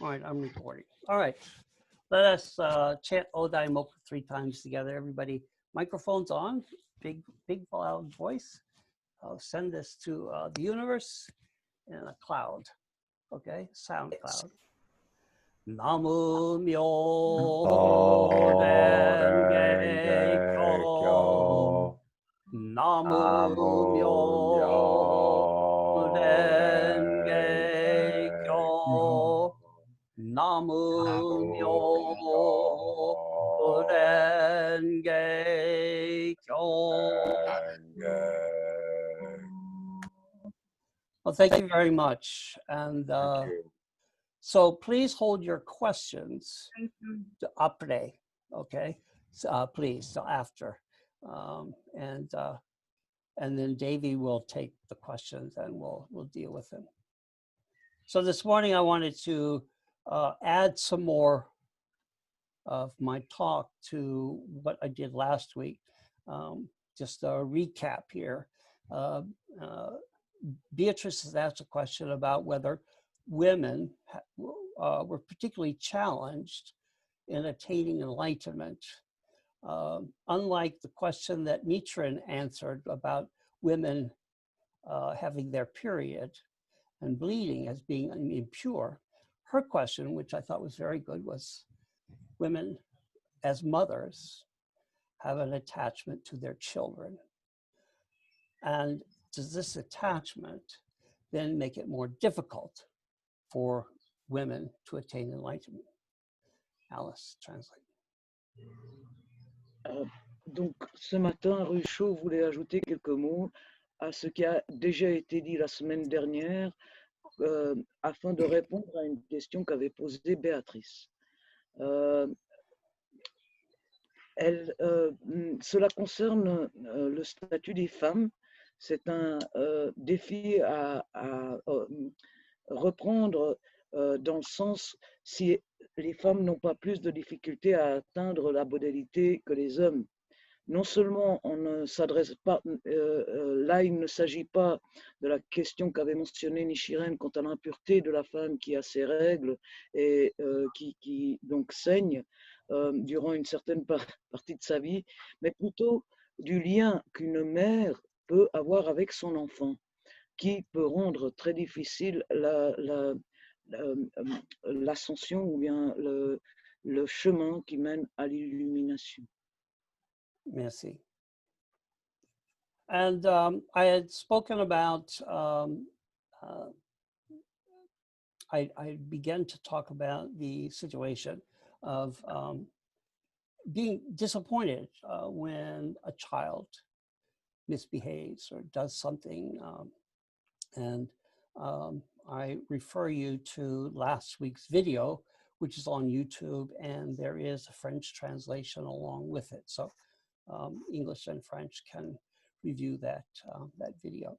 All right, I'm recording. All right, let us chant Odai Moka 3 times together. Everybody, microphones on, big loud voice. I'll send this to the universe in a cloud, okay? Sound cloud. Namu Myo Renge Kyo. Namu Myo Renge Kyo. Namu Myo Renge Kyo. Well, thank you very much. And so please hold your questions to après, okay? So, please, so after. And then Davey will take the questions and we'll deal with them. So this morning I wanted to add some more of my talk to what I did last week. Just a recap here. Beatrice has asked a question about whether women were particularly challenged in attaining enlightenment. Unlike the question that Nichiren answered about women having their period and bleeding as being impure, her question, which I thought was very good, was women as mothers have an attachment to their children. And does this attachment then make it more difficult for women to attain enlightenment? Alice, translate. Donc, ce matin, Ruchot voulait ajouter quelques mots à ce qui a déjà été dit la semaine dernière afin de répondre à une question qu'avait posée Béatrice. Cela concerne le statut des femmes. C'est un défi à reprendre dans le sens si les femmes n'ont pas plus de difficultés à atteindre la modalité que les hommes. Non seulement on ne s'adresse pas, là il ne s'agit pas de la question qu'avait mentionnée Nichiren quant à l'impureté de la femme qui a ses règles et qui donc saigne durant une certaine partie de sa vie, mais plutôt du lien qu'une mère peut avoir avec son enfant, qui peut rendre très difficile l'ascension ou bien le chemin qui mène à l'illumination. Merci. And I had spoken about, I began to talk about the situation of being disappointed when a child misbehaves or does something. And I refer you to last week's video, which is on YouTube, and there is a French translation along with it. So English and French can review that video.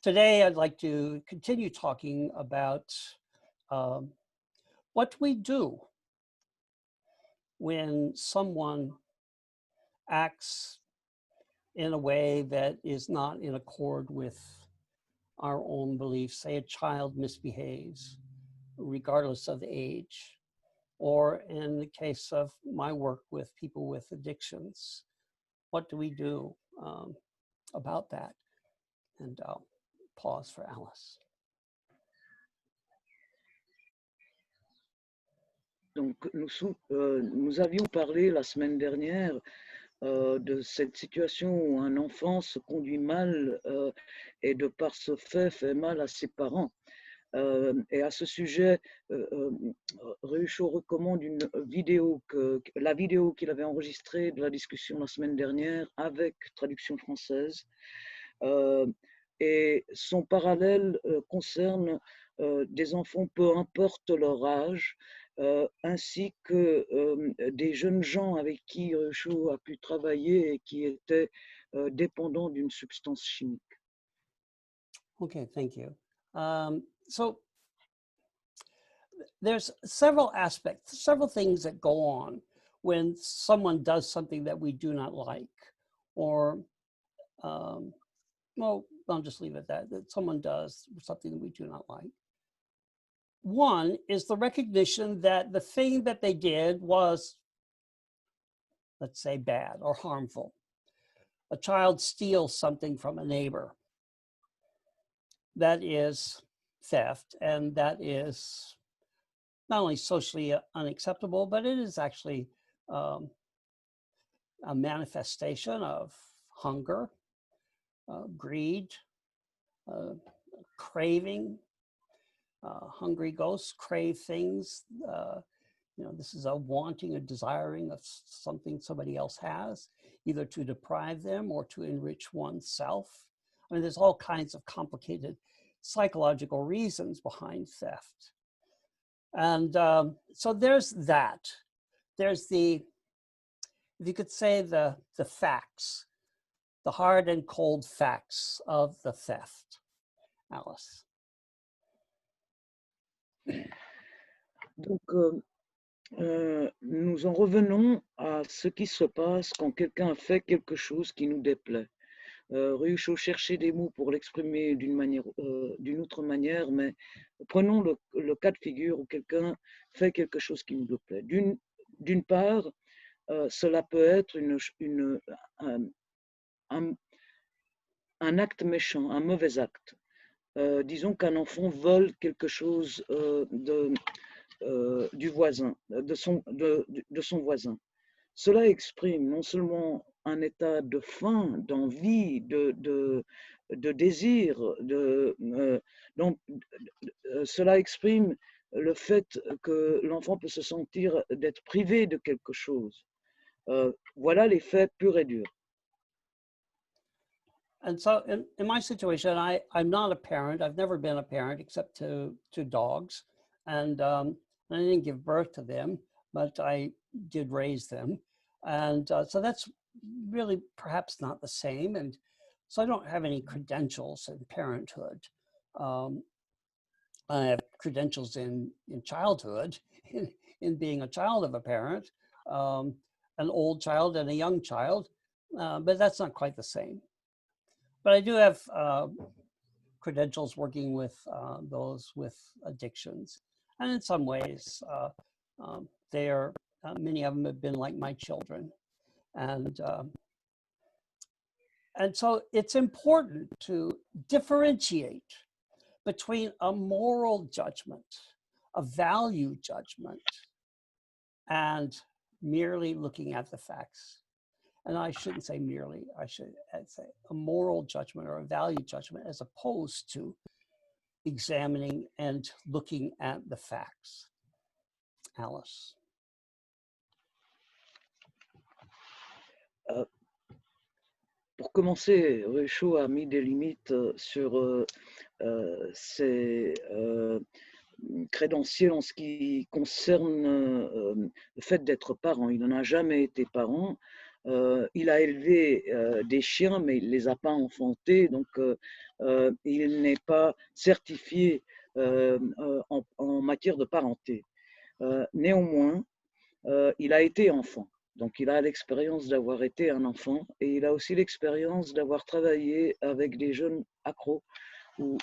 Today, I'd like to continue talking about what we do when someone acts in a way that is not in accord with our own beliefs. Say a child misbehaves, regardless of the age, or in the case of my work with people with addictions, what do we do about that? And I'll pause for Alice. Donc, nous avions parlé la semaine dernière de cette situation où un enfant se conduit mal et de par ce fait mal à ses parents. Et à ce sujet, Ruchot recommande une vidéo, la vidéo qu'il avait enregistrée de la discussion la semaine dernière avec traduction française. Et son parallèle concerne des enfants, peu importe leur âge, ainsi que des jeunes gens avec qui Ruchot a pu travailler et qui étaient dépendants d'une substance chimique. Okay, thank you. So there's several aspects, several things that go on when someone does something that we do not like, or, well, I'll just leave it at that, that someone does something that we do not like. One is the recognition that the thing that they did was, let's say, bad or harmful. A child steals something from a neighbor. That is theft, and that is not only socially unacceptable, but it is actually a manifestation of hunger, greed, craving. Hungry ghosts crave things. This is a wanting, a desiring of something somebody else has, either to deprive them or to enrich oneself. I mean, there's all kinds of complicated psychological reasons behind theft. And so there's that. There's if you could say, the facts, the hard and cold facts of the theft. Alice. Donc, nous en revenons à ce qui se passe quand quelqu'un fait quelque chose qui nous déplaît. Ryusho cherchait des mots pour l'exprimer d'une autre manière, mais prenons le cas de figure où quelqu'un fait quelque chose qui nous déplaît. D'une part, cela peut être un acte méchant, un mauvais acte. Disons qu'un enfant vole quelque chose du voisin, de son voisin. Cela exprime non seulement un état de faim, d'envie, de désir, donc cela exprime le fait que l'enfant peut se sentir d'être privé de quelque chose. Voilà les faits purs et durs. And so in my situation, I'm not a parent. I've never been a parent except to dogs. And I didn't give birth to them, but I did raise them. And so that's really perhaps not the same. And so I don't have any credentials in parenthood. I have credentials in childhood, in being a child of a parent, an old child and a young child, but that's not quite the same. But I do have credentials working with those with addictions. And in some ways, they are, many of them have been like my children. And so it's important to differentiate between a moral judgment, a value judgment, and merely looking at the facts. And I shouldn't say merely, I'd say a moral judgment or a value judgment, as opposed to examining and looking at the facts. Alice. Pour commencer, Rucho a mis des limites sur ses crédentiels en ce qui concerne le fait d'être parent. Il n'en a jamais été parent. Il a élevé des chiens, mais il ne les a pas enfantés, donc il n'est pas certifié en matière de parenté. Néanmoins, il a été enfant. Donc, il a l'expérience d'avoir été un enfant et il a aussi l'expérience d'avoir travaillé avec des jeunes accros ou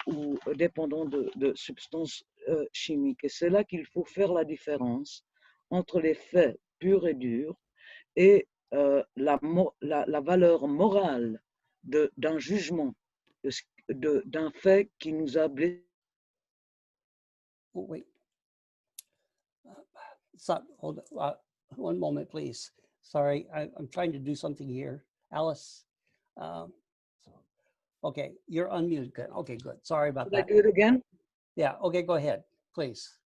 dépendants de substances chimiques. Et c'est là qu'il faut faire la différence entre les faits purs et durs et la valeur morale d'un jugement, d'un fait qui nous a blessés. Oh, wait. Stop. Hold on. One moment, please. Sorry, I'm trying to do something here. Alice. Okay, you're unmuted. Good. Okay, good. Sorry about that. Should I do it again? Yeah. Okay, go ahead, please.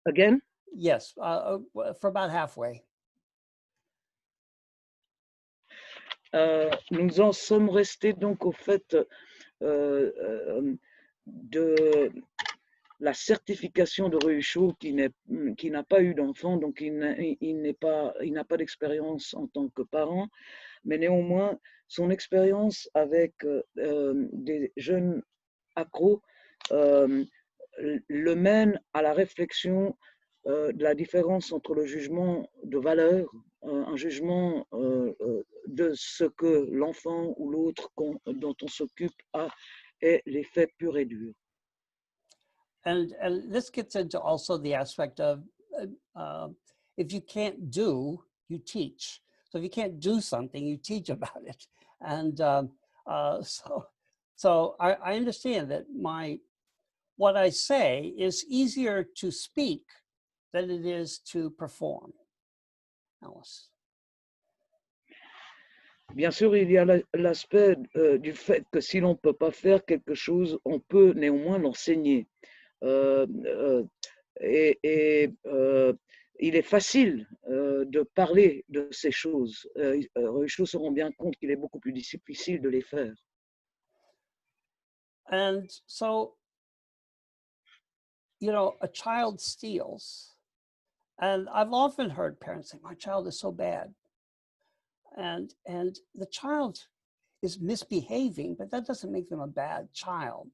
Again? Yes, for about halfway. Nous en sommes restés donc au fait de la certification de Ryusho qui n'a pas eu d'enfant, donc il n'a pas d'expérience en tant que parent, mais néanmoins son expérience avec des jeunes accros le mène à la réflexion de la différence entre le jugement de valeur, un jugement de ce que l'enfant ou l'autre dont on s'occupe a, et les faits purs et durs. and this gets into also the aspect of if you can't do, you teach. So if you can't do something, you teach about it. And so I understand that what I say is easier to speak than it is to perform. Alice. Bien sûr, il y a l'aspect du fait que si l'on ne peut pas faire quelque chose, on peut néanmoins l'enseigner. Et il est facile de parler de ces choses. Les choses se rendent bien compte qu'il est beaucoup plus difficile de les faire. And so, you know, a child steals. And I've often heard parents say, my child is so bad. And the child is misbehaving, but that doesn't make them a bad child.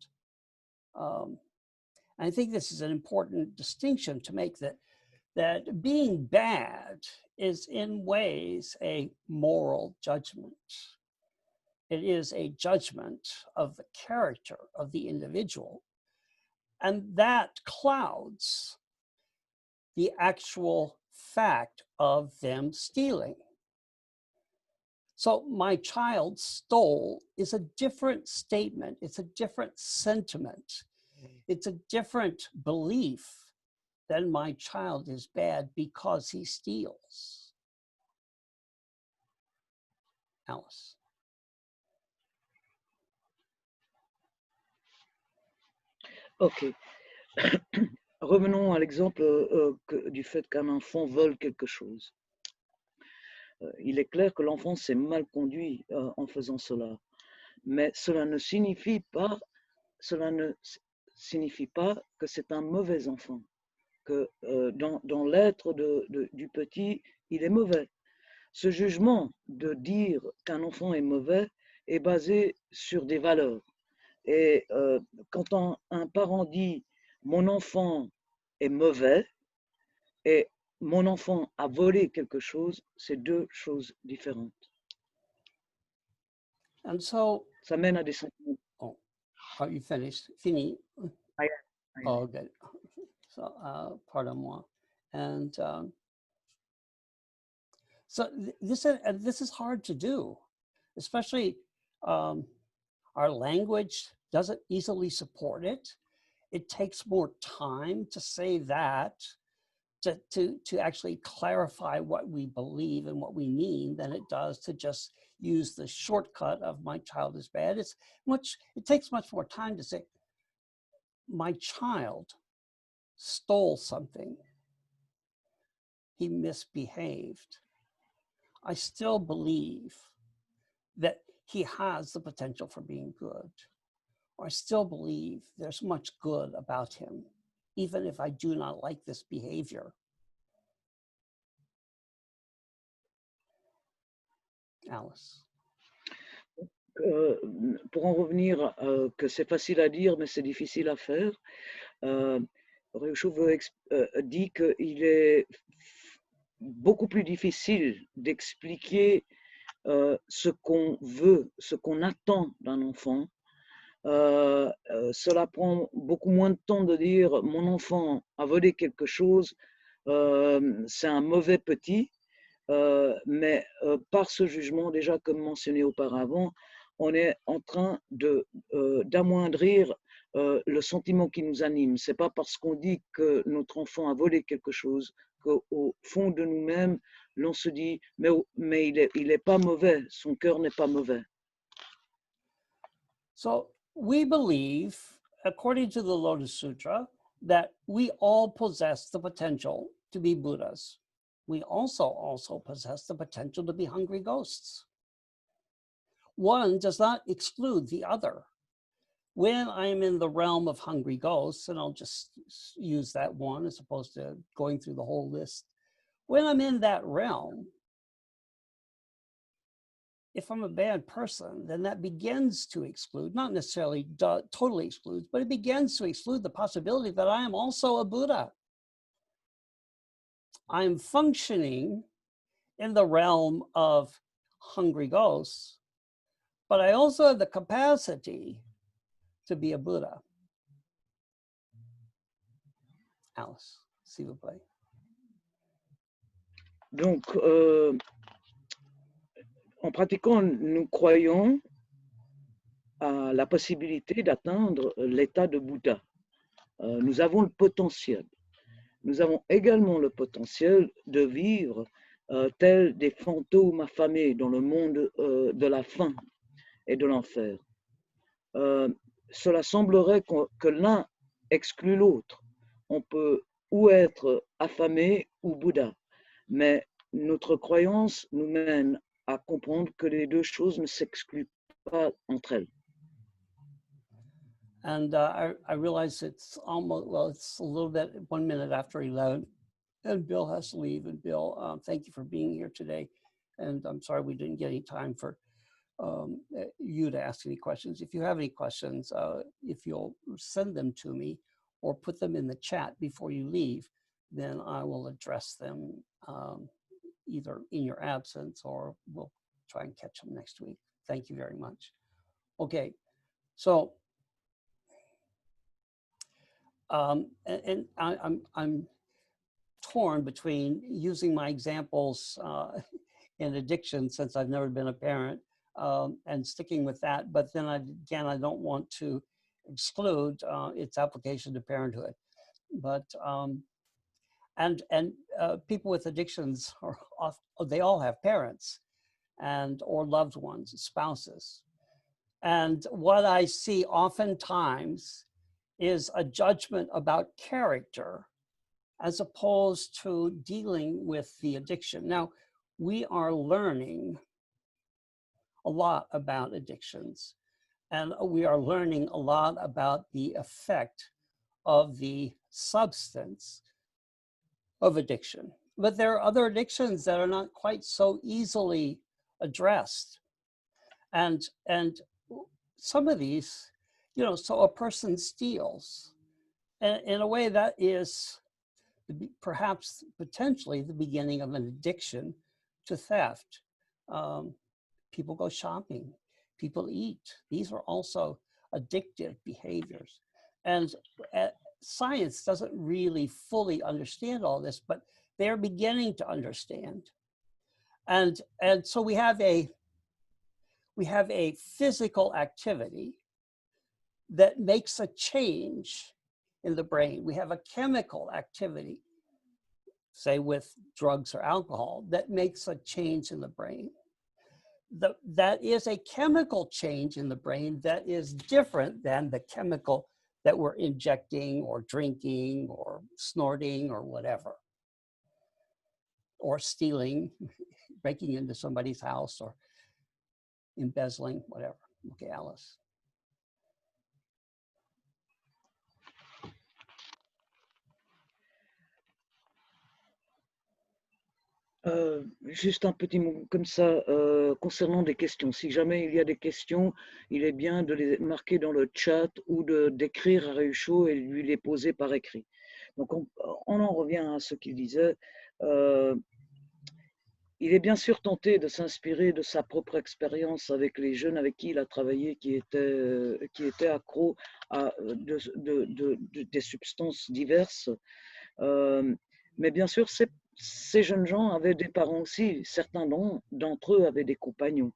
I think this is an important distinction to make, that being bad is in ways a moral judgment. It is a judgment of the character of the individual. And that clouds the actual fact of them stealing. So my child stole is a different statement. It's a different sentiment. It's a different belief than my child is bad because he steals. Alice. Ok. Revenons à l'exemple du fait qu'un enfant vole quelque chose. Il est clair que l'enfant s'est mal conduit en faisant cela, mais cela ne signifie pas que c'est un mauvais enfant, que dans l'être du petit, il est mauvais. Ce jugement de dire qu'un enfant est mauvais est basé sur des valeurs. Et quand un parent dit « mon enfant est mauvais » et « mon enfant a volé quelque chose », c'est deux choses différentes. And so, ça mène à des sentiments. Oh, are you finished? Fini? I Oh, good. So, pardon moi. And so this is hard to do, especially our language doesn't easily support it. It takes more time to say that, to actually clarify what we believe and what we mean than it does to just use the shortcut of my child is bad. It takes much more time to say, my child stole something. He misbehaved. I still believe that he has the potential for being good. Or I still believe there's much good about him, even if I do not like this behavior. Alice. Pour en revenir, que c'est facile à dire, mais c'est difficile à faire, Réchaud dit qu'il est beaucoup plus difficile d'expliquer ce qu'on veut, ce qu'on attend d'un enfant. Cela prend beaucoup moins de temps de dire mon enfant a volé quelque chose, c'est un mauvais petit, mais par ce jugement, déjà comme mentionné auparavant, on est en train d'amoindrir le sentiment qui nous anime. C'est pas parce qu'on dit que notre enfant a volé quelque chose qu'au fond de nous-mêmes, l'on se dit mais il est pas mauvais, son cœur n'est pas mauvais. So we believe, according to the Lotus Sutra, that we all possess the potential to be Buddhas. We also possess the potential to be hungry ghosts. One does not exclude the other. When I'm in the realm of hungry ghosts, and I'll just use that one as opposed to going through the whole list. When I'm in that realm, if I'm a bad person, then that begins to exclude, not necessarily totally excludes, but it begins to exclude the possibility that I am also a Buddha. I'm functioning in the realm of hungry ghosts, but I also have the capacity to be a Buddha. Alice, s'il vous plaît. Donc, en pratiquant, nous croyons à la possibilité d'atteindre l'état de Bouddha. Nous avons le potentiel. Nous avons également le potentiel de vivre tels des fantômes affamés dans le monde de la faim et de l'enfer. Cela semblerait que l'un exclut l'autre. On peut ou être affamé ou Bouddha, mais notre croyance nous mène à comprendre que les deux choses ne s'excluent pas entre elles. And I realize it's almost, well, it's a little bit, 1 minute after 11, and Bill has to leave. And Bill, thank you for being here today. And I'm sorry we didn't get any time for you to ask any questions. If you have any questions, if you'll send them to me or put them in the chat before you leave, then I will address them either in your absence or we'll try and catch them next week. Thank you very much. Okay, so I'm torn between using my examples in addiction, since I've never been a parent, and sticking with that. But then again, I don't want to exclude its application to parenthood. But people with addictions they all have parents and or loved ones, spouses. And what I see oftentimes is a judgment about character as opposed to dealing with the addiction. Now, we are learning a lot about addictions, and we are learning a lot about the effect of the substance of addiction. But there are other addictions that are not quite so easily addressed. And some of these, so a person steals. And in a way that is perhaps potentially the beginning of an addiction to theft. People go shopping, people eat. These are also addictive behaviors. And science doesn't really fully understand all this, but they're beginning to understand. And so we have a physical activity that makes a change in the brain. We have a chemical activity, say with drugs or alcohol, that makes a change in the brain. That is a chemical change in the brain that is different than the chemical that we're injecting or drinking or snorting or whatever, or stealing, breaking into somebody's house or embezzling, whatever. Okay, Alice. Juste un petit mot comme ça concernant des questions. Si jamais il y a des questions, il est bien de les marquer dans le chat ou d'écrire à Réucho et lui les poser par écrit. Donc on en revient à ce qu'il disait. Il est bien sûr tenté de s'inspirer de sa propre expérience avec les jeunes avec qui il a travaillé, qui étaient accros à des substances diverses. Mais bien sûr, ces jeunes gens avaient des parents aussi. Certains d'entre eux avaient des compagnons.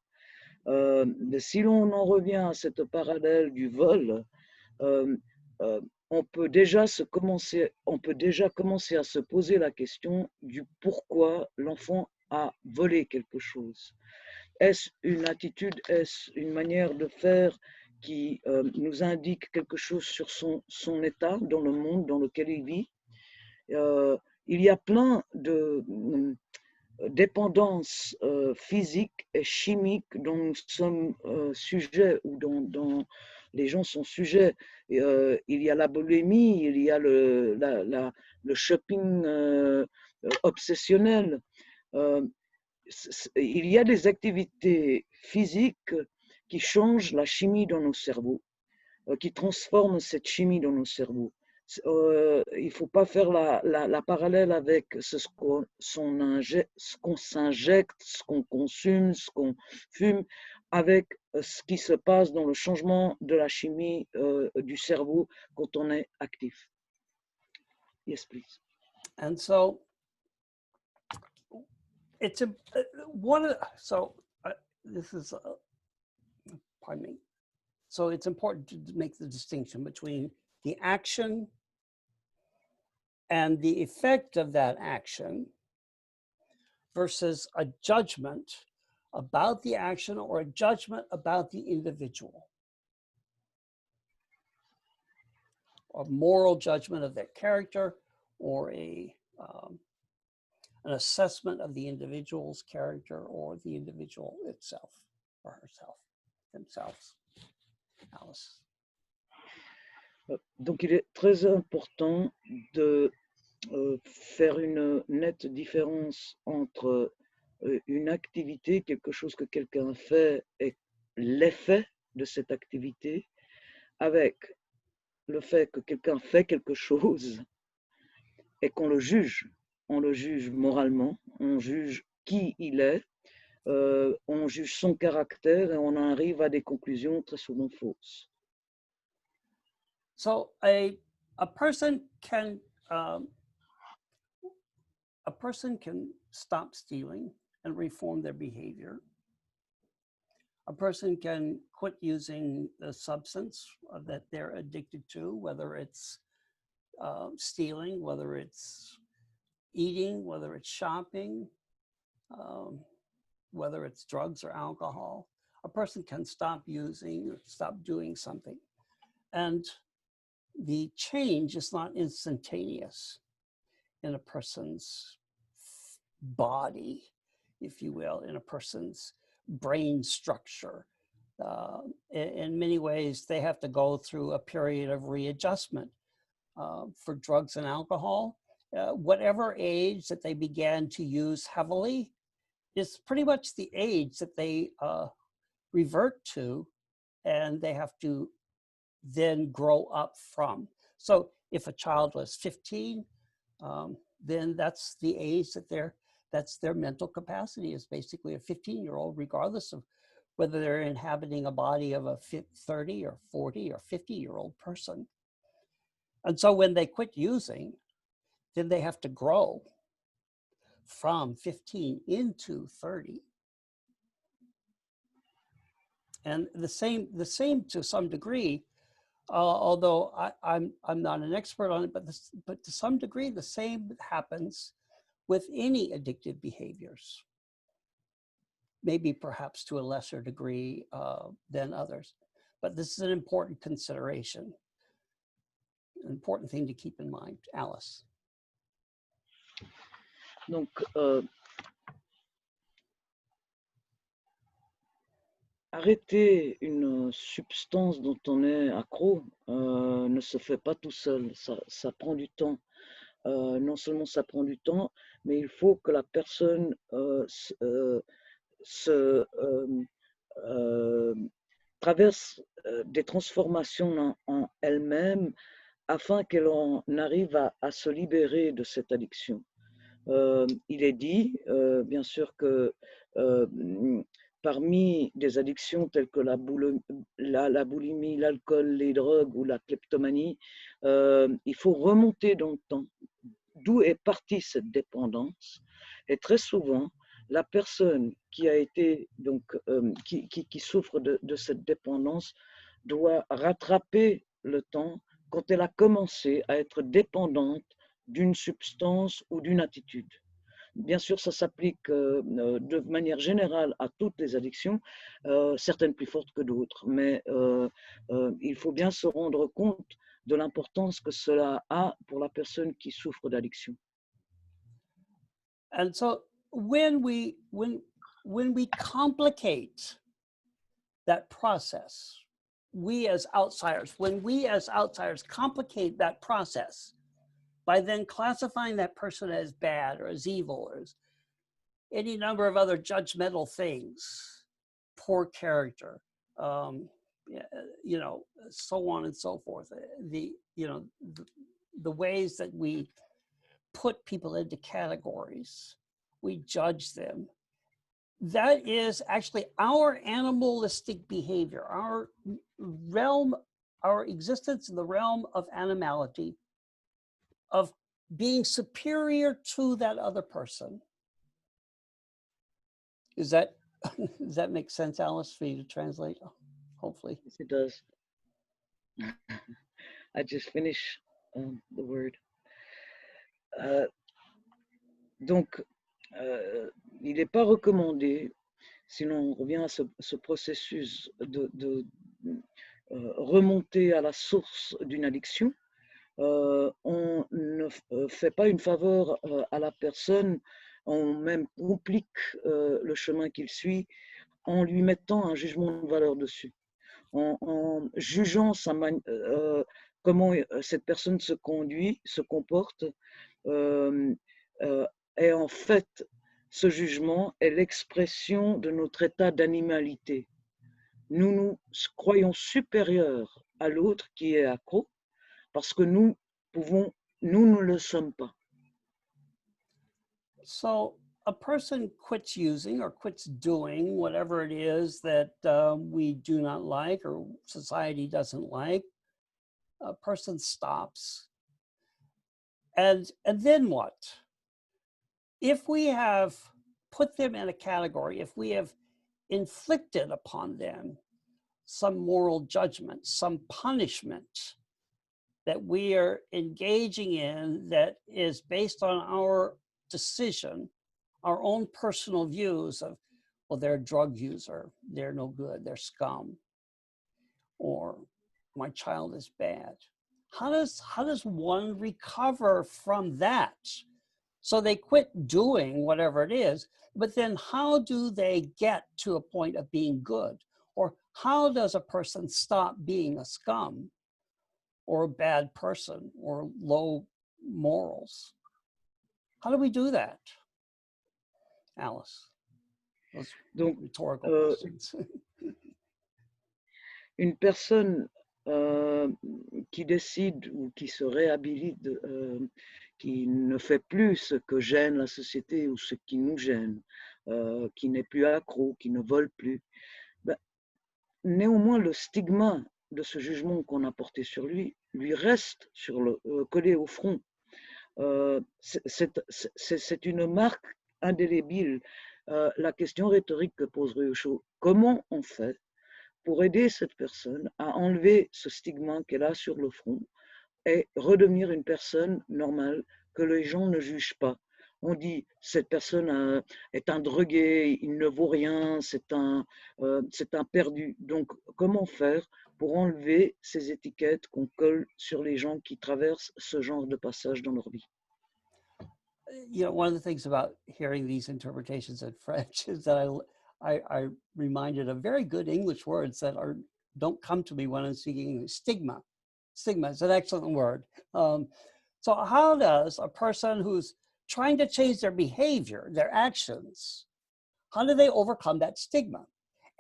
Si l'on en revient à cette parallèle du vol, on peut déjà commencer à se poser la question du pourquoi l'enfant a volé quelque chose. Est-ce une attitude, est-ce une manière de faire qui nous indique quelque chose sur son état dans le monde dans lequel il vit? Il y a plein de dépendances physiques et chimiques dont nous sommes sujets ou dont les gens sont sujets. Il y a la boulimie, il y a le shopping obsessionnel. Il y a des activités physiques qui changent la chimie dans nos cerveaux, qui transforment cette chimie dans nos cerveaux. Il ne faut pas faire la parallèle avec ce qu'on s'injecte, ce qu'on consomme, ce qu'on fume, avec ce qui se passe dans le changement de la chimie du cerveau quand on est actif. Yes, please. And so it's a one of so this is pardon me. So it's important to make the distinction between the action and the effect of that action versus a judgment about the action or a judgment about the individual. A moral judgment of their character or an assessment of the individual's character or the individual itself or herself, themselves. Alice. Donc, il est très important de faire une nette différence entre une activité, quelque chose que quelqu'un fait et l'effet de cette activité, avec le fait que quelqu'un fait quelque chose et qu'on le juge. On le juge moralement, on juge qui il est, on juge son caractère et on arrive à des conclusions très souvent fausses. So a person can stop stealing and reform their behavior. A person can quit using the substance that they're addicted to, whether it's stealing, whether it's eating, whether it's shopping, whether it's drugs or alcohol. A person can stop using or stop doing something. And the change is not instantaneous in a person's body, if you will, in a person's brain structure. In many ways, they have to go through a period of readjustment. For drugs and alcohol, whatever age that they began to use heavily is pretty much the age that they revert to, and they have to then grow up from. So if a child was 15, then that's the age that that's their mental capacity is basically a 15-year-old, regardless of whether they're inhabiting a body of a 30 or 40 or 50-year-old person. And so when they quit using, then they have to grow from 15 into 30. And the same to some degree, although I'm not an expert on it, but to some degree, the same happens with any addictive behaviors. Maybe perhaps to a lesser degree than others. But this is an important consideration, an important thing to keep in mind. Alice. Donc, arrêter une substance dont on est accro ne se fait pas tout seul, ça prend du temps. Non seulement ça prend du temps, mais il faut que la personne traverse des transformations en elle-même afin qu'elle en arrive à se libérer de cette addiction. Il est dit, bien sûr, que parmi des addictions telles que la boulimie, l'alcool, les drogues ou la kleptomanie, il faut remonter dans le temps. D'où est partie cette dépendance? Et très souvent, la personne qui a été donc qui souffre de cette dépendance doit rattraper le temps quand elle a commencé à être dépendante d'une substance ou d'une attitude. Bien sûr, ça s'applique de manière générale à toutes les addictions, certaines plus fortes que d'autres, mais il faut bien se rendre compte de l'importance que cela a pour la personne qui souffre d'addiction. And so when we complicate that process, when we as outsiders complicate that process by then classifying that person as bad or as evil or as any number of other judgmental things, poor character, you know, so on and so forth. The ways that we put people into categories, we judge them. That is actually our animalistic behavior, our existence in the realm of animality, of being superior to that other person. Is that, does that make sense, Alice, for you to translate? Hopefully. Yes, it does. I just finished the word. Donc, il n'est pas recommandé, si l'on revient à ce processus de remonter à la source d'une addiction, on ne fait pas une faveur à la personne, on même complique le chemin qu'il suit en lui mettant un jugement de valeur dessus, en jugeant comment cette personne se conduit, se comporte. Euh, et en fait, ce jugement est l'expression de notre état d'animalité. Nous nous croyons supérieurs à l'autre qui est accro parce que nous ne le sommes pas. So a person quits using or quits doing whatever it is that we do not like or society doesn't like. A person stops. And then what? If we have put them in a category, if we have inflicted upon them some moral judgment, some punishment that we are engaging in that is based on our decision, our own personal views of, well, they're a drug user, they're no good, they're scum, or my child is bad. How does one recover from that? So they quit doing whatever it is, but then how do they get to a point of being good? Or how does a person stop being a scum or a bad person or low morals? How do we do that, Alice? Those Donc, rhetorical questions. une personne qui décide ou qui se réhabilite, qui ne fait plus ce que gêne la société ou ce qui nous gêne, qui n'est plus accro, qui ne vole plus, ben, néanmoins le stigma de ce jugement qu'on a porté sur lui reste collé au front. C'est une marque indélébile. La question rhétorique que pose Myosho, comment on fait pour aider cette personne à enlever ce stigma qu'elle a sur le front et redevenir une personne normale que les gens ne jugent pas? On dit cette personne est un drogué, il ne vaut rien, c'est un perdu. Donc, comment faire pour enlever ces étiquettes qu'on colle sur les gens qui traversent ce genre de passage dans leur vie? You know, one of the things about hearing these interpretations in French is that I reminded of very good English words that don't come to me when I'm speaking English. Stigma. Stigma is an excellent word. So how does a person who's trying to change their behavior, their actions, how do they overcome that stigma?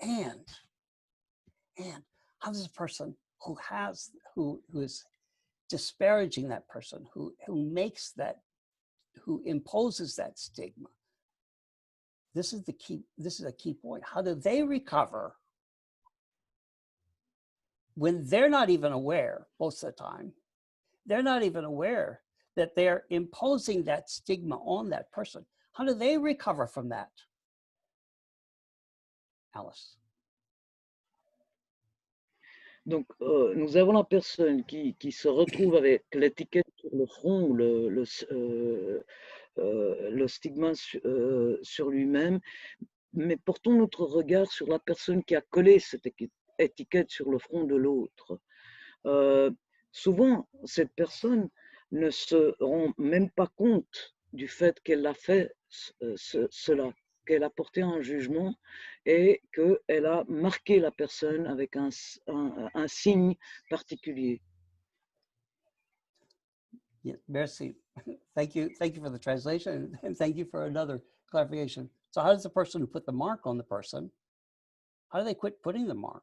And how does a person who is disparaging that person, who imposes that stigma? This is a key point. How do they recover when they're not even aware, most of the time, they're not even aware that they're imposing that stigma on that person? How do they recover from that? Alice. Donc, nous avons la personne qui se retrouve avec l'étiquette sur le front, le stigma sur lui-même, mais portons notre regard sur la personne qui a collé cette étiquette sur le front de l'autre. Souvent, cette personne ne se rend même pas compte du fait qu'elle a fait cela, qu'elle a porté un jugement et qu'elle a marqué la personne avec un signe particulier. Yeah, merci. Thank you for the translation, and thank you for another clarification. So how does the person who put the mark on the person, how do they quit putting the mark?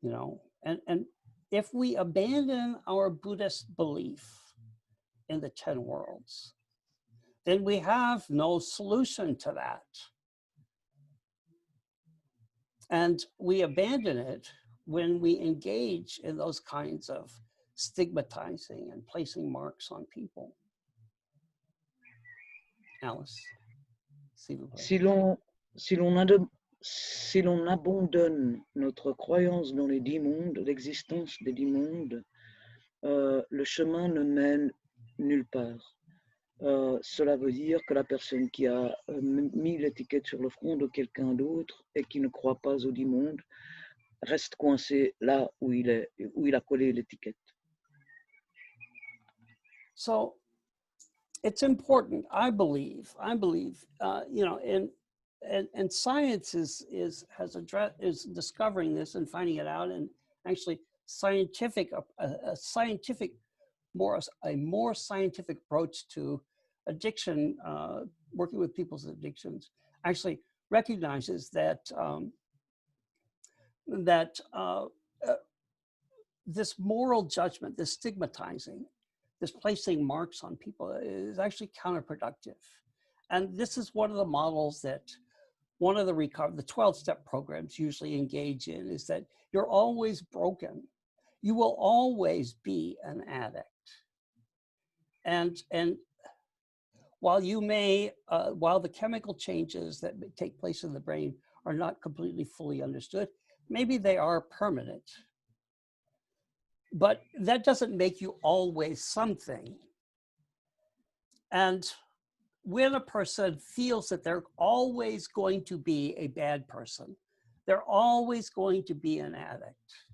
You know, and if we abandon our Buddhist belief in the 10 worlds, then we have no solution to that. And we abandon it when we engage in those kinds of stigmatizing and placing marks on people. Alice, s'il vous plaît. Si l'on abandonne notre croyance dans les 10 mondes, l'existence des 10 mondes, le chemin ne mène nulle part. Cela veut dire que la personne qui a mis l'étiquette sur le front de quelqu'un d'autre et qui ne croit pas aux 10 mondes reste coincé là où il a collé l'étiquette. So it's important, I believe, you know, and science is discovering this and finding it out, and actually a more scientific approach to addiction, working with people's addictions, actually recognizes that this moral judgment, this stigmatizing, this placing marks on people is actually counterproductive. And this is one of the models that one of the 12-step programs usually engage in, is that you're always broken. You will always be an addict. And while you may, while the chemical changes that take place in the brain are not completely fully understood, maybe they are permanent. But that doesn't make you always something. And when a person feels that they're always going to be a bad person, they're always going to be an addict.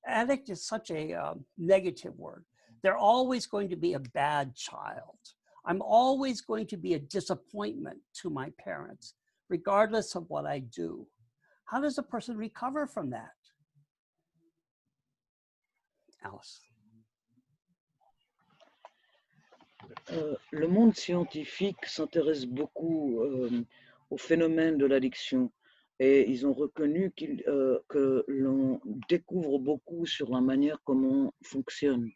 Addict is such a negative word. They're always going to be a bad child. I'm always going to be a disappointment to my parents, regardless of what I do. How does a person recover from that? Alice. Le monde scientifique s'intéresse beaucoup au phénomène de l'addiction, et ils ont reconnu que l'on découvre beaucoup sur la manière comment on fonctionne,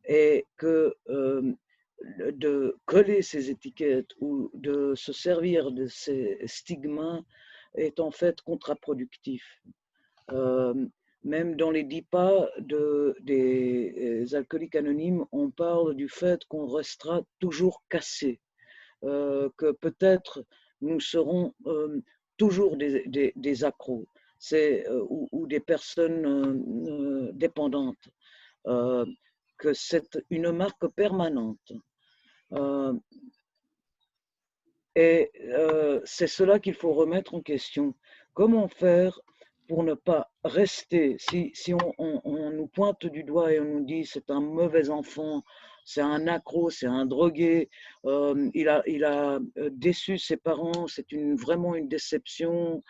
et que de coller ces étiquettes ou de se servir de ces stigmas est en fait contre-productif. Même dans les 10 pas des alcooliques anonymes, on parle du fait qu'on restera toujours cassé, que peut-être nous serons toujours des accros, ou des personnes dépendantes, que c'est une marque permanente. Et c'est cela qu'il faut remettre en question. Comment faire pour ne pas rester, si on nous pointe du doigt et on nous dit c'est un mauvais enfant, c'est un accro, c'est un drogué, il a déçu ses parents, c'est vraiment une déception.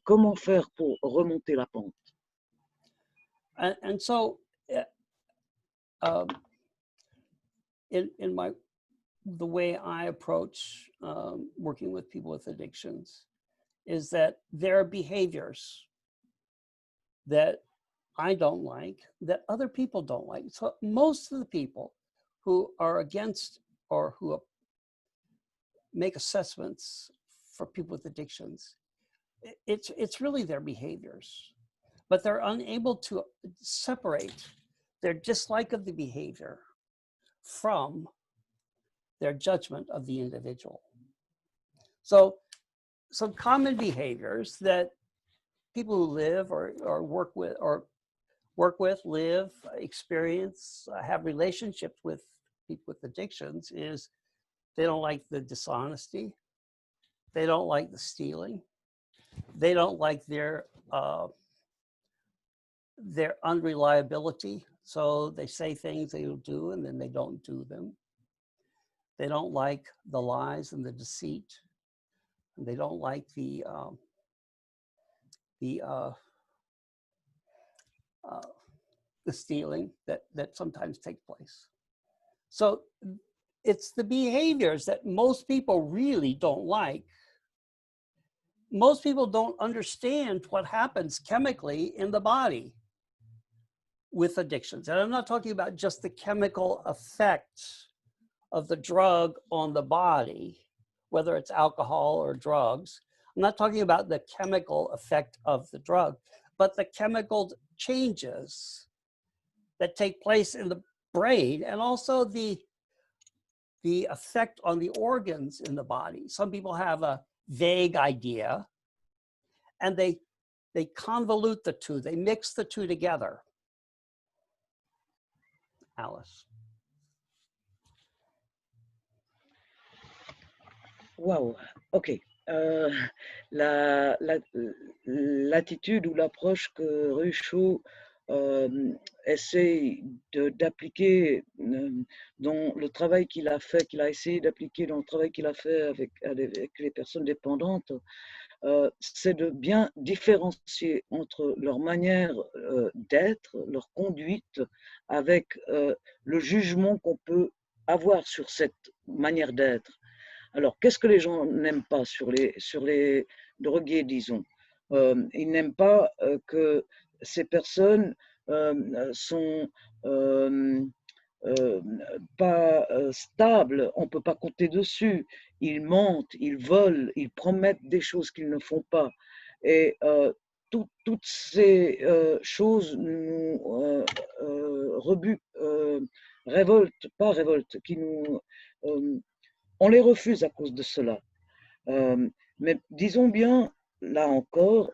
Comment faire pour remonter la pente? And so, in the way I approach working with people with addictions is that there are behaviors that I don't like, that other people don't like. So most of the people who are against or who make assessments for people with addictions, it's really their behaviors, but they're unable to separate their dislike of the behavior from their judgment of the individual. So some common behaviors that people who live or work with, live, experience, have relationships with people with addictions is they don't like the dishonesty. They don't like the stealing. They don't like their unreliability. So they say things they will do and then they don't do them. They don't like the lies and the deceit. And they don't like the stealing that sometimes take place. So it's the behaviors that most people really don't like. Most people don't understand what happens chemically in the body with addictions. And I'm not talking about just the chemical effect of the drug on the body, whether it's alcohol or drugs. I'm not talking about the chemical effect of the drug, but the chemical changes that take place in the brain, and also the effect on the organs in the body. Some people have a vague idea, and they convolute the two, they mix the two together. Alice. Wow, ok. L'attitude ou l'approche que Rucho essaie d'appliquer dans le travail qu'il a fait, qu'il a essayé d'appliquer dans le travail qu'il a fait avec les personnes dépendantes, c'est de bien différencier entre leur manière d'être, leur conduite, avec le jugement qu'on peut avoir sur cette manière d'être. Alors, qu'est-ce que les gens n'aiment pas sur les drogués, disons? Ils n'aiment pas que ces personnes sont pas stables, on ne peut pas compter dessus. Ils mentent, ils volent, ils promettent des choses qu'ils ne font pas. Et toutes ces choses nous révoltent, pas révoltent, qui nous on les refuse à cause de cela. Mais disons bien, là encore,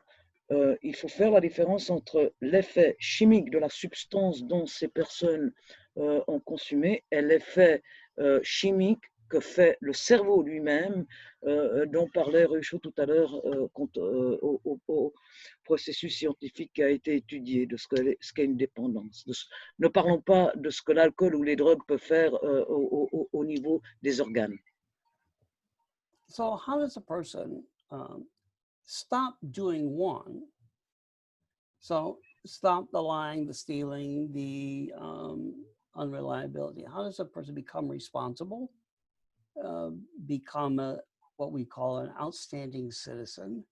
il faut faire la différence entre l'effet chimique de la substance dont ces personnes ont consumé et l'effet chimique que fait le cerveau lui-même, dont parlait Rucho tout à l'heure au processus scientifique qui a été étudié de ce qu'est une dépendance. Ne parlons pas de ce que l'alcool ou les drogues peuvent faire au niveau des organes. So how does a person stop doing one? So stop the lying, the stealing, the unreliability. How does a person become responsible, become what we call an outstanding citizen?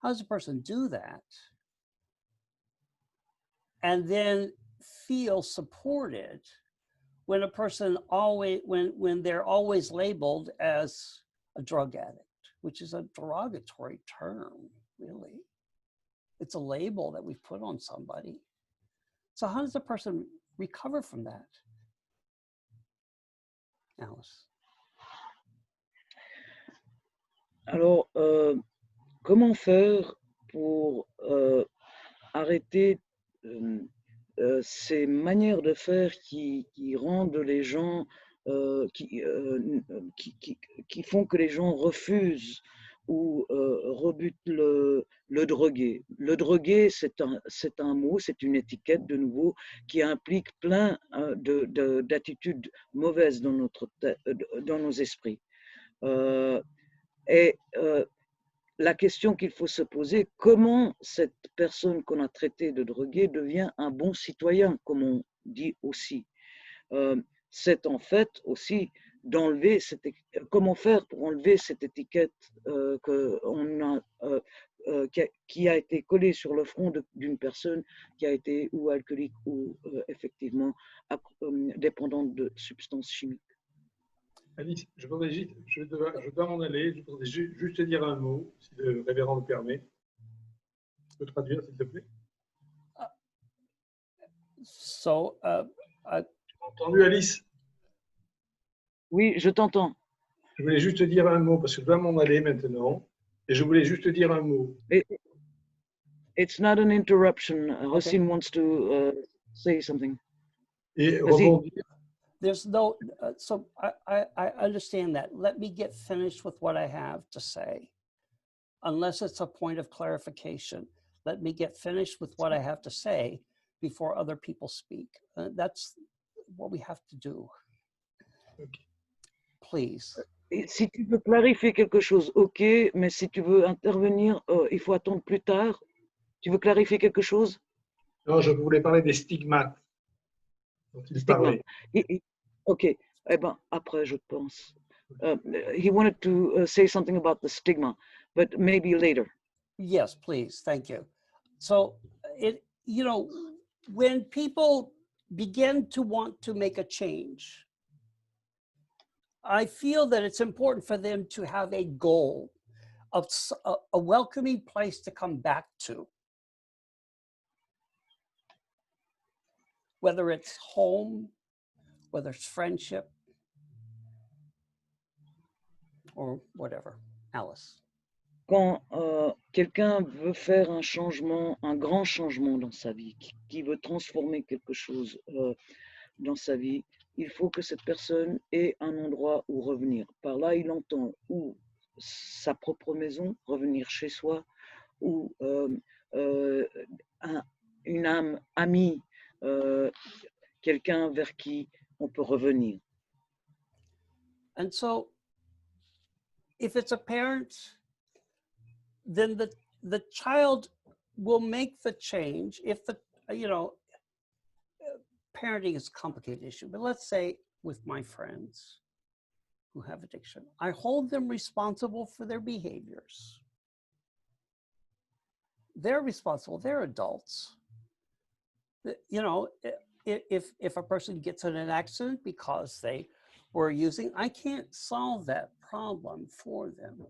How does a person do that? And then feel supported when a person when they're always labeled as a drug addict, which is a derogatory term, really. It's a label that we've put on somebody. So how does a person recover from that? Alice. Alors, comment faire pour arrêter ces manières de faire qui rendent les gens, qui font que les gens refusent ou rebutent le drogué. Le drogué, c'est un mot, c'est une étiquette de nouveau qui implique plein d'attitudes mauvaises dans nos esprits. Et la question qu'il faut se poser, comment cette personne qu'on a traitée de droguée devient un bon citoyen, comme on dit aussi. C'est en fait aussi d'enlever comment faire pour enlever cette étiquette qui a été collée sur le front d'une personne qui a été ou alcoolique ou effectivement dépendante de substances chimiques. Alice, je dois m'en aller. Je voudrais juste te dire un mot, si le révérend le permet. Tu peux traduire, s'il te plaît? So, tu m'as entendu, Alice? Oui, je t'entends. Je voulais juste te dire un mot, parce que je dois m'en aller maintenant. Et je voulais juste te dire un mot. It's not an interruption. Racine wants to say something. Et rebondir. There's no, so I understand that. Let me get finished with what I have to say. Unless it's a point of clarification, let me get finished with what I have to say before other people speak. That's what we have to do. Okay. Please. Si tu veux clarifier quelque chose, ok, mais si tu veux intervenir, il faut attendre plus tard. Tu veux clarifier quelque chose? Non, je voulais parler des stigmates dont il parlait. Ok, eh ben, après, je pense. He wanted to say something about the stigma, but maybe later. Yes, please. Thank you. So, when people begin to want to make a change, I feel that it's important for them to have a goal of a welcoming place to come back to. whether it's home, whether it's friendship, or whatever. Alice. Quand quelqu'un veut faire un changement, un grand changement dans sa vie, qui veut transformer quelque chose dans sa vie, il faut que cette personne ait un endroit où revenir. Par là, il entend ou sa propre maison, revenir chez soi, ou une âme amie, quelqu'un vers qui on peut revenir. And so, if it's a parent, then the child will make the change. If the, you know, parenting is a complicated issue, but let's say with my friends who have addiction, I hold them responsible for their behaviors. They're responsible, they're adults. You know, if a person gets in an accident because they were using, I can't solve that problem for them.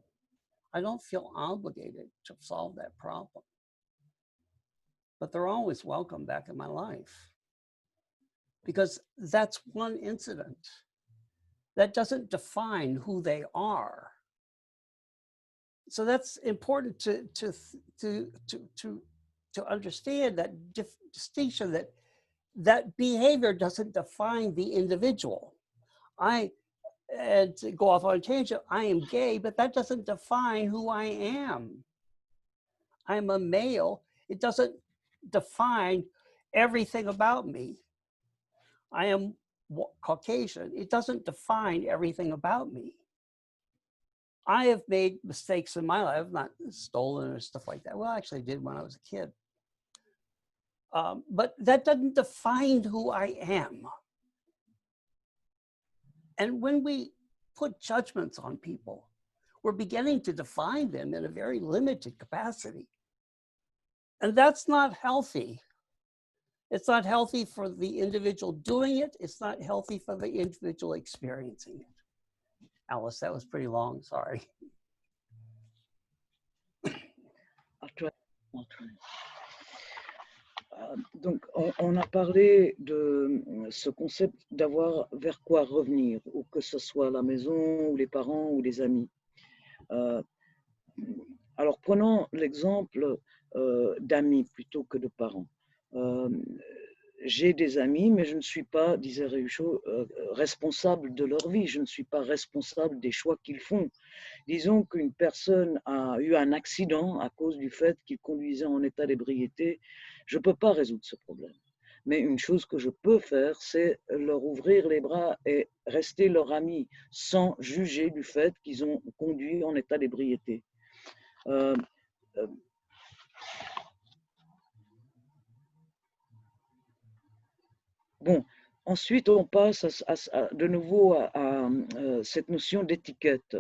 I don't feel obligated to solve that problem. But they're always welcome back in my life, because that's one incident. That doesn't define who they are. So that's important to understand, that distinction, that behavior doesn't define the individual. And to go off on a tangent, I am gay, but that doesn't define who I am. I'm a male. It doesn't define everything about me. I am Caucasian. It doesn't define everything about me. I have made mistakes in my life. I've not stolen or stuff like that. Well, I actually did when I was a kid. But that doesn't define who I am. And when we put judgments on people, we're beginning to define them in a very limited capacity. And that's not healthy. It's not healthy for the individual doing it. It's not healthy for the individual experiencing it. Alice, that was pretty long, sorry. Donc, on a parlé de ce concept d'avoir vers quoi revenir, ou que ce soit la maison, ou les parents, ou les amis. Alors, prenons l'exemple d'amis plutôt que de parents. J'ai des amis, mais je ne suis pas, disait Réuchot, responsable de leur vie. Je ne suis pas responsable des choix qu'ils font. Disons qu'une personne a eu un accident à cause du fait qu'il conduisait en état d'ébriété. Je ne peux pas résoudre ce problème. Mais une chose que je peux faire, c'est leur ouvrir les bras et rester leur ami sans juger du fait qu'ils ont conduit en état d'ébriété. Bon, ensuite on passe de nouveau à cette notion d'étiquette.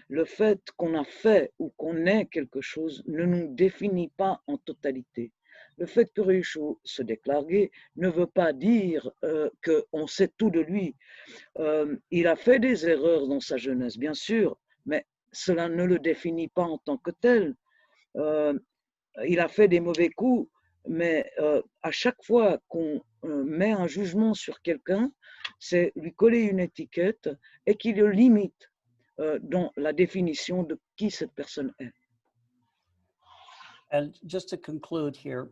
Le fait qu'on a fait ou qu'on ait quelque chose ne nous définit pas en totalité. Le fait que Réuchot se déclare gay ne veut pas dire qu'on sait tout de lui. Il a fait des erreurs dans sa jeunesse, bien sûr, mais cela ne le définit pas en tant que tel. Il a fait des mauvais coups, mais à chaque fois qu'on met un jugement sur quelqu'un, c'est lui coller une étiquette et qui le limite dans la définition de qui cette personne est. And just to conclude here,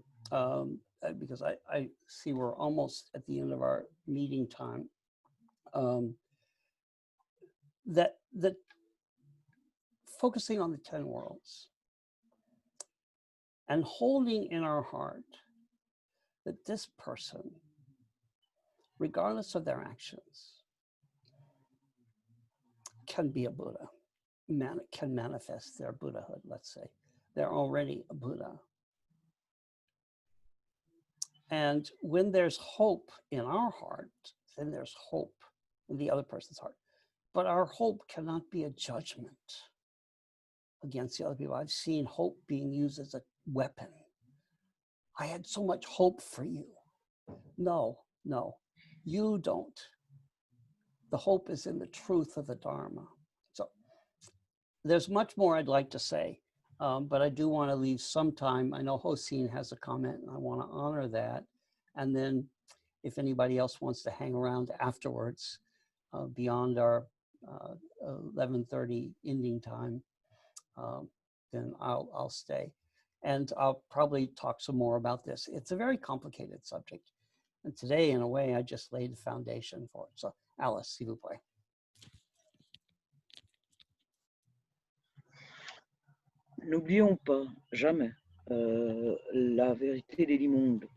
because I see we're almost at the end of our meeting time, that focusing on the 10 worlds and holding in our heart that this person, regardless of their actions, can be a Buddha, can manifest their Buddhahood, let's say. They're already a Buddha. And when there's hope in our heart, then there's hope in the other person's heart. But our hope cannot be a judgment against the other people. I've seen hope being used as a weapon. I had so much hope for you. No, you don't. The hope is in the truth of the Dharma. So there's much more I'd like to say, but I do want to leave some time. I know Hossein has a comment, and I want to honor that. And then if anybody else wants to hang around afterwards, beyond our 11:30 ending time, then I'll stay. And I'll probably talk some more about this. It's a very complicated subject. And today, in a way, I just laid the foundation for it. So, Alice, s'il vous plaît. N'oublions pas, jamais, la vérité des mondes.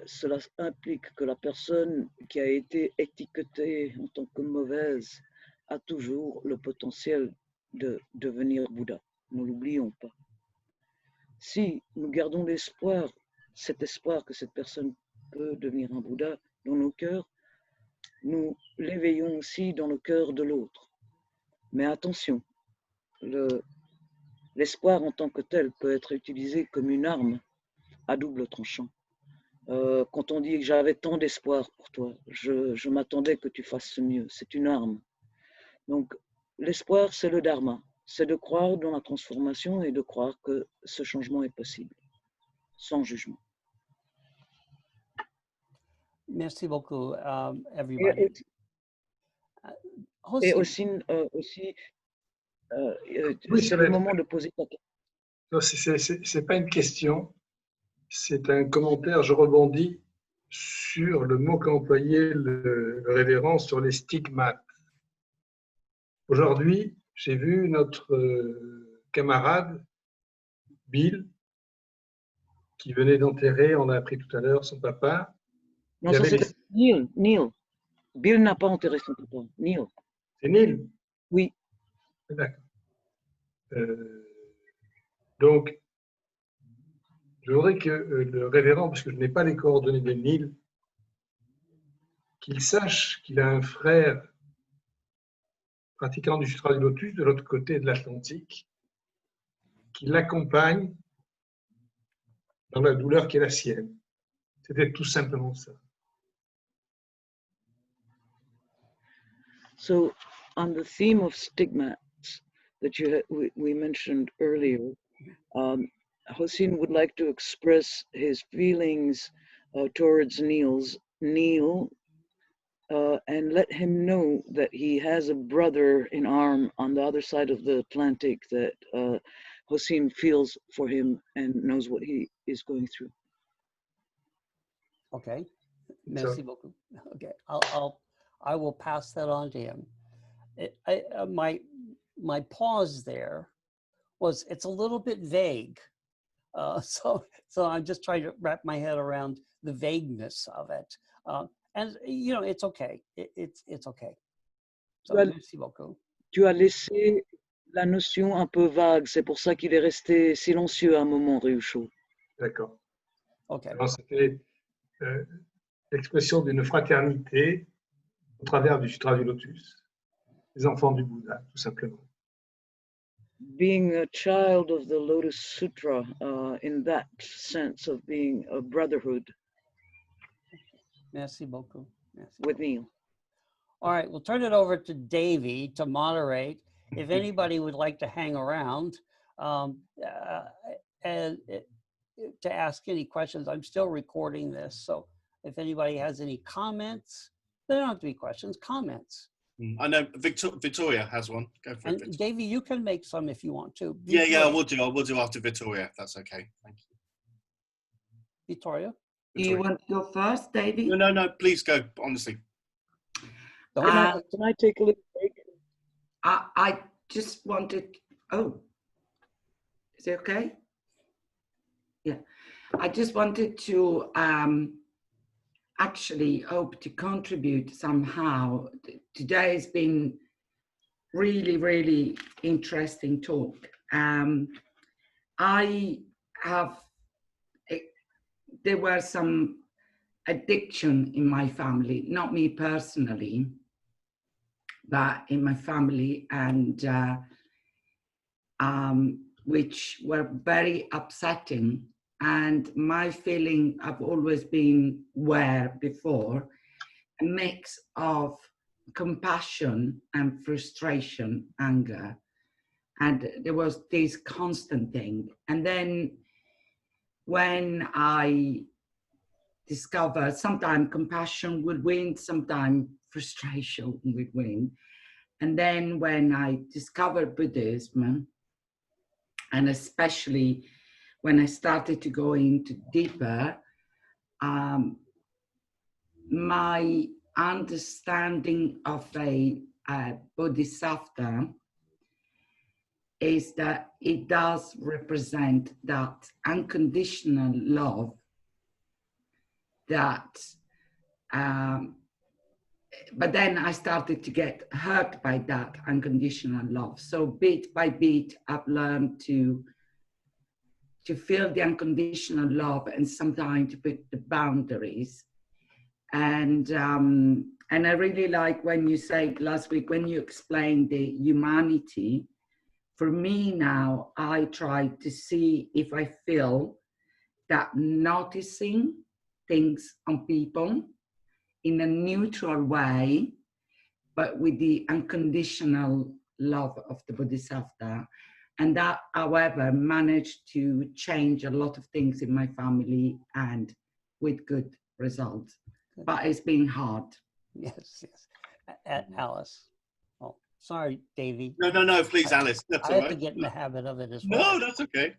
Cela implique que la personne qui a été étiquetée en tant que mauvaise a toujours le potentiel de devenir Bouddha. Ne l'oublions pas. Si nous gardons l'espoir, cet espoir que cette personne peut devenir un Bouddha dans nos cœurs, nous l'éveillons aussi dans le cœur de l'autre. Mais attention, l'espoir en tant que tel peut être utilisé comme une arme à double tranchant. Quand on dit que j'avais tant d'espoir pour toi, je m'attendais que tu fasses mieux, c'est une arme. Donc l'espoir, c'est le dharma, c'est de croire dans la transformation et de croire que ce changement est possible, sans jugement. Merci beaucoup, everybody. Et Hossein, aussi Oui, c'est le moment de poser ta question. Non, c'est pas une question, c'est un commentaire. Je rebondis sur le mot qu'a employé le révérend sur les stigmates. Aujourd'hui, j'ai vu notre camarade Bill, qui venait d'enterrer, on a appris tout à l'heure, son papa. Non, ça c'est Neil. Bill n'a pas enterré son papa. Neil. C'est Neil? Oui. D'accord. Donc, je voudrais que le révérend, parce que je n'ai pas les coordonnées de Neil, qu'il sache qu'il a un frère pratiquant du Sutra du Lotus de l'autre côté de l'Atlantique, qui l'accompagne dans la douleur qui est la sienne. C'était tout simplement ça. So, on the theme of stigmas that we mentioned earlier, Hossein would like to express his feelings towards Neil, and let him know that he has a brother in arm on the other side of the Atlantic that Hossein feels for him and knows what he is going through. Okay, merci beaucoup. Okay, I will pass that on to him. My pause there was it's a little bit vague, so I'm just trying to wrap my head around the vagueness of it, and you know it's okay. It's okay. So merci beaucoup. Tu as laissé la notion un peu vague, c'est pour ça qu'il est resté silencieux à un moment, Ryusho. D'accord. Okay. Alors, c'était l'expression d'une fraternité au travers du Sutra du Lotus, les enfants du Bouddha, tout simplement. Being a child of the Lotus Sutra, in that sense of being a brotherhood. Merci beaucoup. Merci. With Neil. All right, we'll turn it over to Davey to moderate. If anybody would like to hang around and to ask any questions, I'm still recording this. So if anybody has any comments, they don't have to be questions, comments. I know Victoria has one. Go for it. And Davey, you can make some if you want to. Victoria. Yeah, I will do after Victoria, if that's okay. Thank you. Victoria? Do you want to go first, Davey? No, please go, honestly. Can I take a little break? I just wanted, is it okay? Yeah, I just wanted to actually hope to contribute somehow. Today has been really, really interesting talk. There were some addiction in my family, not me personally, but in my family, and which were very upsetting. And my feeling, I've always been aware before, a mix of compassion and frustration, anger. And there was this constant thing. And then when I discover sometimes compassion would win, sometimes frustration would win. And then when I discovered Buddhism, and especially when I started to go into deeper, my understanding of a bodhisattva is that it does represent that unconditional love that, but then I started to get hurt by that unconditional love. So bit by bit, I've learned to feel the unconditional love and sometimes to put the boundaries. And I really like when you said last week, when you explained the humanity, for me now, I try to see if I feel that noticing things on people in a neutral way, but with the unconditional love of the Bodhisattva. And that, however, managed to change a lot of things in my family and with good results. Good. But it's been hard. Yes, yes. Alice. Oh, sorry, Davey. No, please, Alice. That's I all have to right. get in the habit of it as well. No, that's okay.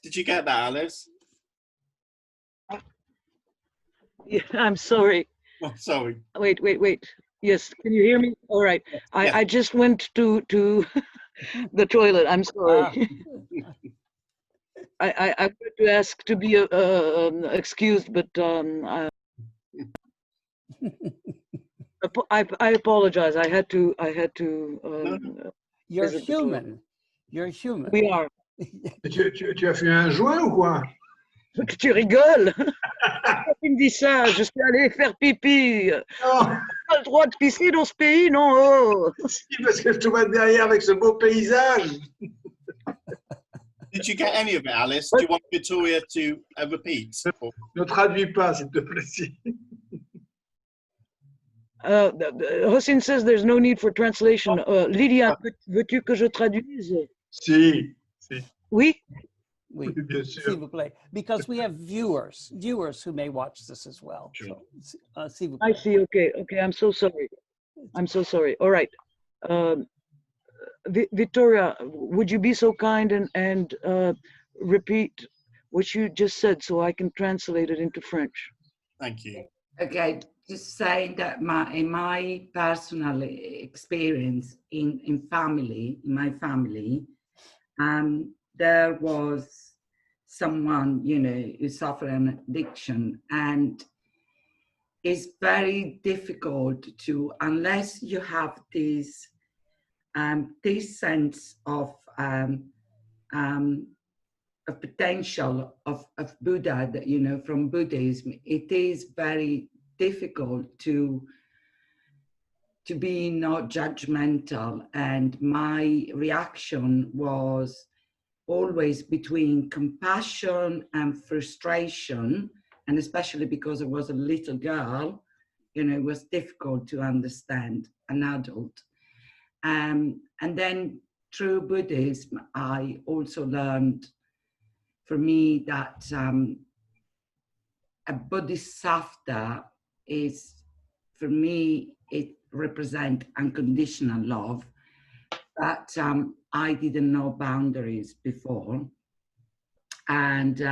Did you get that, Alice? Yeah, I'm sorry. Oh, sorry. Wait. Yes, can you hear me? All right. Yes. I just went to the toilet. I'm sorry. I wanted to ask to be excused, but I apologize. I had to. You're visit the toilet. human. You're human. We are. Tu as fait un joint ou quoi? Tu rigoles? Tu me dis ça, je suis allé faire pipi. Non, On n'a pas le droit de pisser dans ce pays, non? Oh. si, parce que je te vois derrière avec ce beau paysage. Did you get any of it, Alice? Do you want Victoria to repeat? Ne traduis pas, s'il te plaît. Hossein says there's no need for translation. Lydia, veux-tu que je traduise? Si. Oui? Oui, Bien sûr. s'il vous plaît. Because we have viewers who may watch this as well. Sure. So, s'il vous I plaît. see. Okay. I'm so sorry. All right. Victoria, would you be so kind and repeat what you just said so I can translate it into French? Thank you. Okay, just saying that in my personal experience in my family, there was someone, who suffered an addiction, and it's very difficult to, unless you have this sense of potential of Buddha, that, from Buddhism, it is very difficult to be not judgmental. And my reaction was always between compassion and frustration, and especially because I was a little girl, it was difficult to understand an adult. And then through Buddhism, I also learned, for me, that a bodhisattva is, for me, it represents unconditional love, but I didn't know boundaries before. And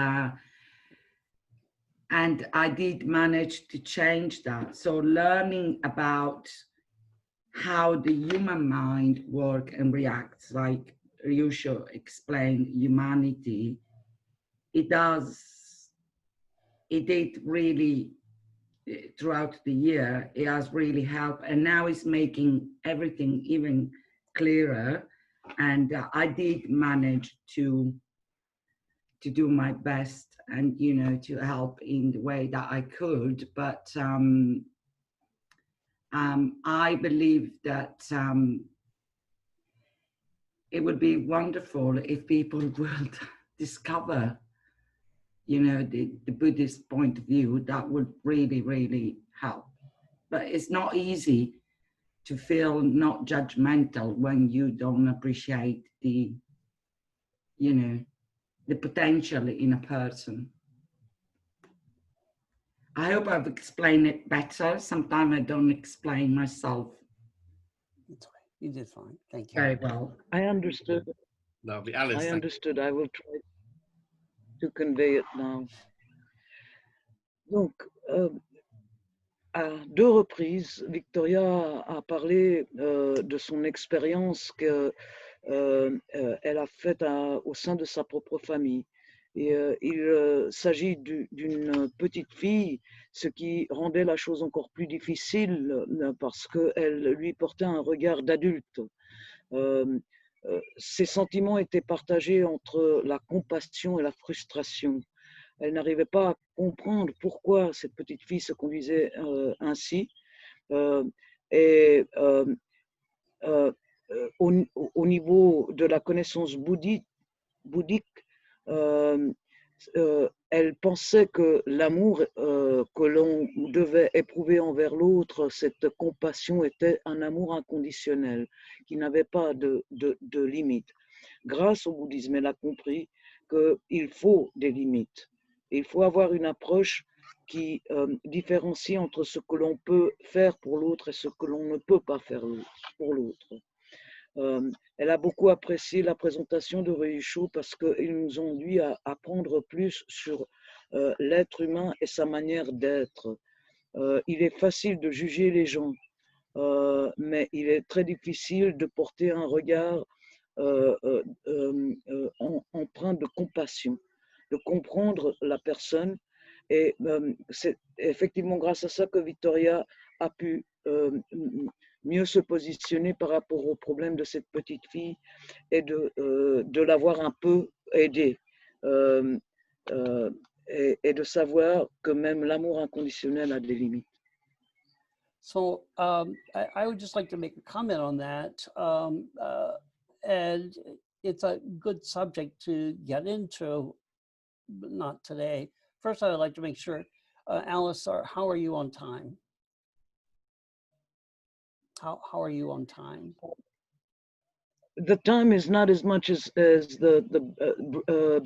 I did manage to change that. So learning about how the human mind works and reacts, like Ryusho explained, humanity, it did really, throughout the year, it has really helped. And now it's making everything even clearer. And I did manage to do my best and, to help in the way that I could. But I believe that it would be wonderful if people would discover, the Buddhist point of view. That would really, really help. But it's not easy to feel not judgmental when you don't appreciate the, the potential in a person. I hope I've explained it better. Sometimes I don't explain myself That's okay. You did fine. Thank you. very well. I understood. Lovely. Alice, I thank understood. I will try to convey it now. Donc, à deux reprises, Victoria a parlé de son expérience qu'elle a faite au sein de sa propre famille. Et il s'agit d'une petite fille, ce qui rendait la chose encore plus difficile parce qu'elle lui portait un regard d'adulte. Ses sentiments étaient partagés entre la compassion et la frustration. Elle n'arrivait pas à comprendre pourquoi cette petite fille se conduisait ainsi. Et au niveau de la connaissance bouddhique, elle pensait que l'amour que l'on devait éprouver envers l'autre, cette compassion était un amour inconditionnel, qui n'avait pas de limite. Grâce au bouddhisme, elle a compris qu'il faut des limites. Il faut avoir une approche qui différencie entre ce que l'on peut faire pour l'autre et ce que l'on ne peut pas faire pour l'autre. Elle a beaucoup apprécié la présentation de Reisho parce qu'ils nous ont induit à apprendre plus sur l'être humain et sa manière d'être. Il est facile de juger les gens, mais il est très difficile de porter un regard empreint de compassion, de comprendre la personne. Et c'est effectivement grâce à ça que Victoria a pu mieux se positionner par rapport au problème de cette petite fille et de l'avoir un peu aidée. Et de savoir que même l'amour inconditionnel a des limites. So I would just like to make a comment on that. And it's a good subject to get into, but not today. First, I would like to make sure, Alice, how are you on time? How are you on time? The time is not as much as the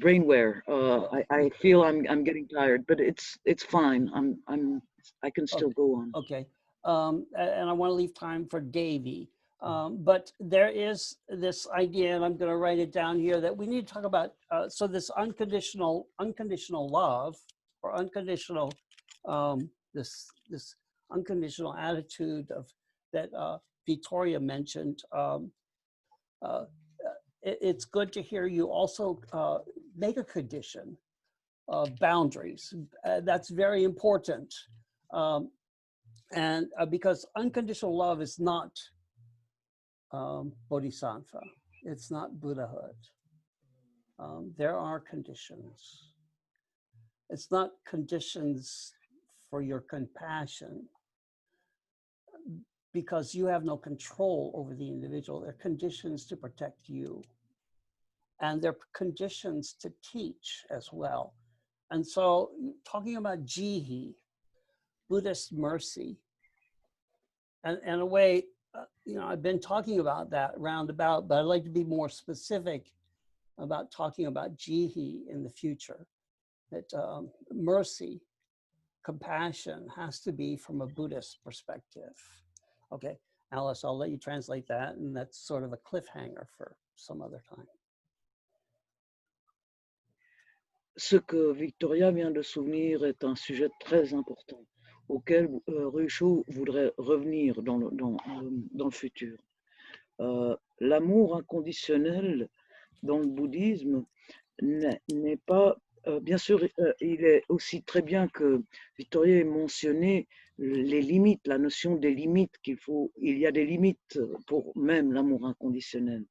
brain wear. I feel I'm getting tired, but it's fine. I can still go on. Okay, and I want to leave time for Davey. But there is this idea, and I'm going to write it down here, that we need to talk about. So this unconditional love, or unconditional this unconditional attitude of that Victoria mentioned. It's good to hear you also make a condition of boundaries. That's very important. And because unconditional love is not bodhisattva, it's not Buddhahood. There are conditions. It's not conditions for your compassion, because you have no control over the individual. They're conditions to protect you. And they're conditions to teach as well. And so talking about jihi, Buddhist mercy, and in a way, I've been talking about that roundabout, but I'd like to be more specific about talking about jihi in the future. That mercy, compassion has to be from a Buddhist perspective. Okay, Alice, I'll let you translate that, and that's sort of a cliffhanger for some other time. Ce que Victoria vient de souvenir est un sujet très important auquel Reisho voudrait revenir dans le futur. L'amour inconditionnel dans le bouddhisme n'est pas... bien sûr, il est aussi très bien que Victoria ait mentionné les limites, la notion des limites il y a des limites pour même l'amour inconditionnel.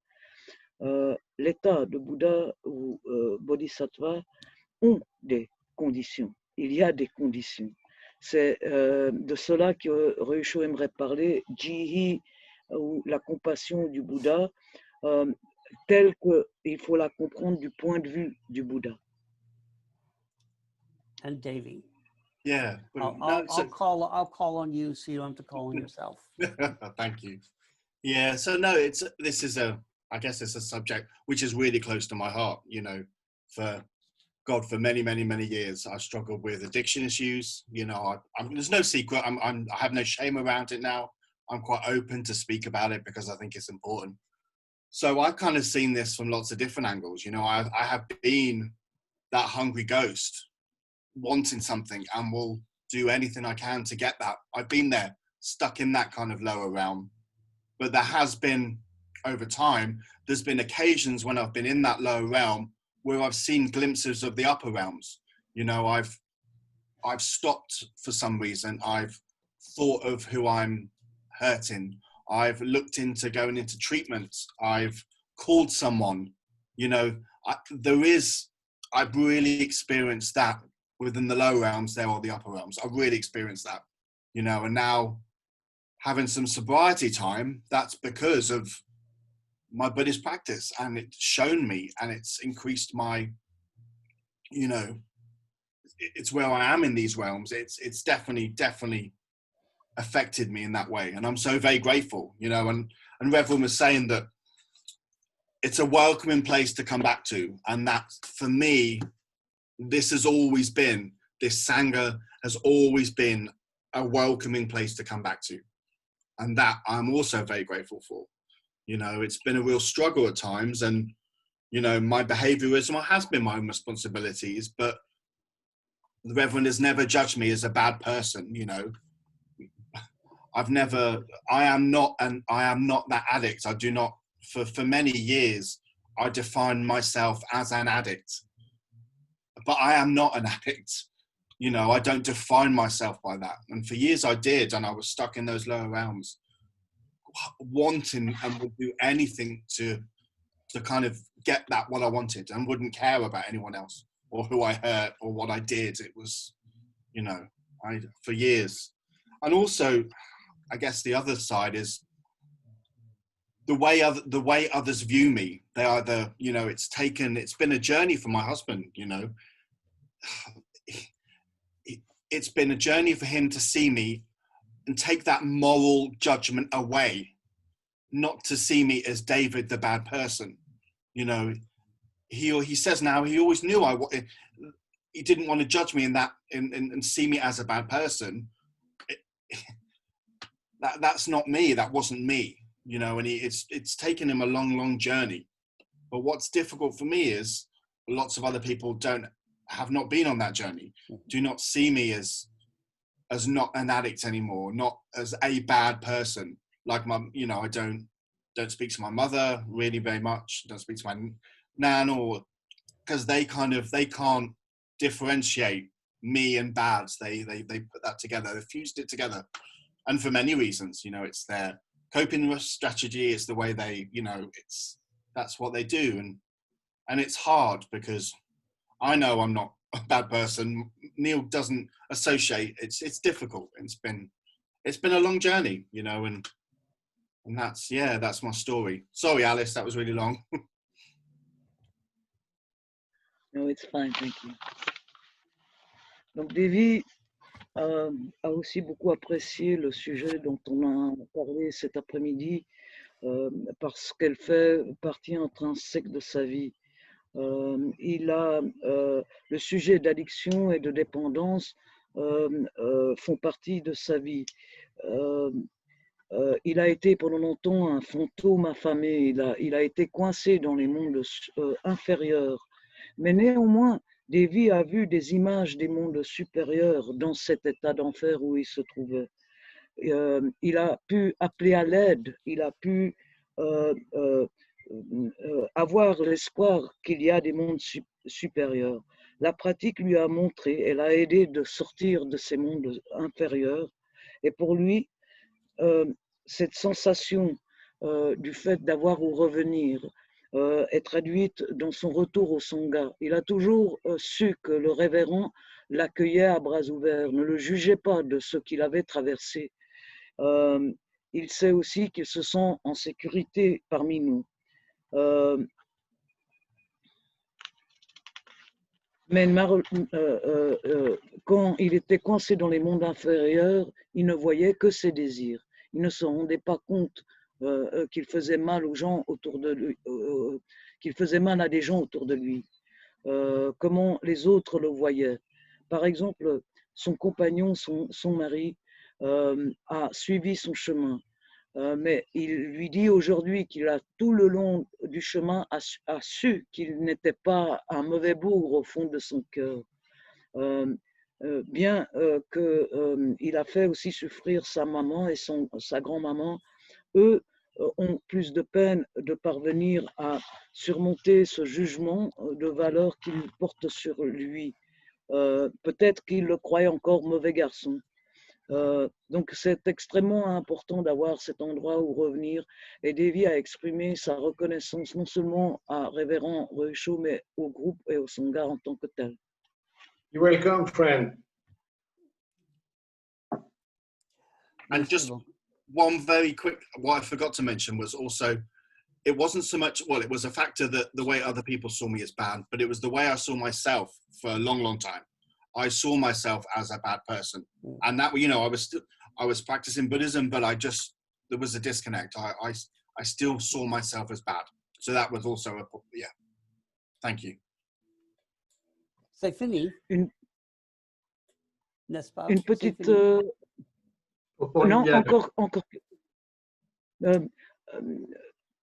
L'état de Bouddha ou Bodhisattva ont des conditions. Il y a des conditions. C'est de cela que Reisho aimerait parler, jihi, ou la compassion du Bouddha, telle qu'il faut la comprendre du point de vue du Bouddha. And Davey. Yeah. I'll call on you, so you don't have to call on yourself. Thank you. Yeah. So no, I guess it's a subject which is really close to my heart. For God, for many, many, many years, I struggled with addiction issues. You know, there's no secret. I have no shame around it now. I'm quite open to speak about it because I think it's important. So I've kind of seen this from lots of different angles. You know, I have been that hungry ghost wanting something and will do anything I can to get that. I've been there, stuck in that kind of lower realm. But there has been, over time, there's been occasions when I've been in that lower realm where I've seen glimpses of the upper realms. You know, I've stopped for some reason. I've thought of who I'm hurting. I've looked into going into treatment. I've called someone. You know, I've really experienced that within the low realms there or the upper realms. I've really experienced that, you know, and now having some sobriety time, that's because of my Buddhist practice, and it's shown me and it's increased my, you know, it's where I am in these realms. It's definitely affected me in that way. And I'm so very grateful, you know, and Reverend was saying that it's a welcoming place to come back to. And that for me, this Sangha has always been a welcoming place to come back to. And that I'm also very grateful for. You know, it's been a real struggle at times, and, you know, my behaviorism has been my own responsibilities, but the Reverend has never judged me as a bad person, you know. I am not that addict. I do not, for many years, I defined myself as an addict, but I am not an addict. You know, I don't define myself by that. And for years I did, and I was stuck in those lower realms, wanting and would do anything to kind of get that what I wanted, and wouldn't care about anyone else or who I hurt or what I did. It was, you know, for years. And also, I guess the other side is the way others view me. They either, you know, it's been a journey for my husband, you know. It's been a journey for him to see me and take that moral judgment away, not to see me as David, the bad person. You know, he says now he always knew he didn't want to judge me in that and see me as a bad person. That's not me. That wasn't me. You know, and it's taken him a long journey. But what's difficult for me is lots of other people have not been on that journey, do not see me as not an addict anymore, not as a bad person. Like you know, I don't speak to my mother really very much, don't speak to my nan, or because they can't differentiate me and bads. They put that together, they fused it together. And for many reasons, you know, it's their coping strategy, it's the way they, you know, that's what they do. And it's hard because I know I'm not a bad person. Neil doesn't associate. It's difficult. It's been a long journey, you know, and that's my story. Sorry, Alice, that was really long. No, it's fine, thank you. Donc, Davy a aussi beaucoup apprécié le sujet dont on a parlé cet après-midi parce qu'elle fait partie intrinsèque de sa vie. Le sujet d'addiction et de dépendance font partie de sa vie. Il a été pendant longtemps un fantôme affamé, il a été coincé dans les mondes inférieurs. Mais néanmoins, Davy a vu des images des mondes supérieurs dans cet état d'enfer où il se trouvait. Il a pu appeler à l'aide, il a pu avoir l'espoir qu'il y a des mondes supérieurs. La pratique lui a montré, elle a aidé de sortir de ces mondes inférieurs. Et pour lui, cette sensation du fait d'avoir où revenir est traduite dans son retour au Sangha. Il a toujours su que le révérend l'accueillait à bras ouverts, ne le jugeait pas de ce qu'il avait traversé. Il sait aussi qu'il se sent en sécurité parmi nous. Mais quand il était coincé dans les mondes inférieurs, il ne voyait que ses désirs. Il ne se rendait pas compte qu'il faisait mal aux gens autour de lui, qu'il faisait mal à des gens autour de lui. comment les autres le voyaient. Par exemple, son compagnon, son mari, a suivi son chemin. Mais il lui dit aujourd'hui qu'il a tout le long du chemin a su qu'il n'était pas un mauvais bougre au fond de son cœur. Bien qu'il a fait aussi souffrir sa maman et sa grand-maman, eux ont plus de peine de parvenir à surmonter ce jugement de valeur qu'ils portent sur lui. Peut-être qu'ils le croyaient encore mauvais garçon. Donc c'est extrêmement important d'avoir cet endroit où revenir, et Davy a exprimé sa reconnaissance non seulement à Révérend Roychaud, mais au groupe et au Sangha en tant que tel. You're welcome, friend. And just one very quick, what I forgot to mention was also, it wasn't so much, well, it was a factor that the way other people saw me as bad, but it was the way I saw myself for a long, long time. I saw myself as a bad person. And that, you know, I was practicing Buddhism, but there was a disconnect. I still saw myself as bad. So that was also yeah. Thank you. C'est fini. N'est-ce pas? Une petite... non, encore.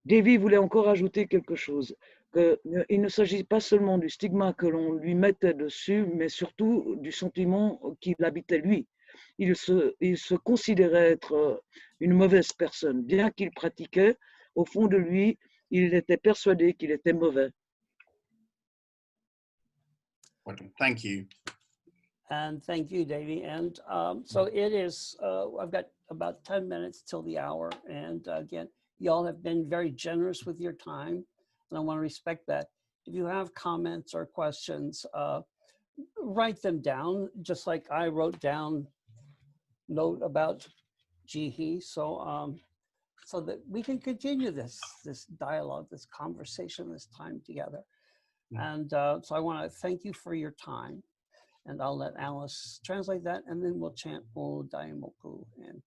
Davy voulait encore ajouter quelque chose. Il ne s'agit pas seulement du stigma que l'on lui mettait dessus, mais surtout du sentiment qu'il habitait lui. Il se considérait être une mauvaise personne. Bien qu'il pratiquait, au fond de lui, il était persuadé qu'il était mauvais. Thank you. And thank you, Davy. And so it is, I've got about 10 minutes till the hour. And again, y'all have been very generous with your time, and I want to respect that. If you have comments or questions, write them down, just like I wrote down note about Jihi, so that we can continue this dialogue, this conversation, this time together. And so I want to thank you for your time. And I'll let Alice translate that, and then we'll chant O Daimoku and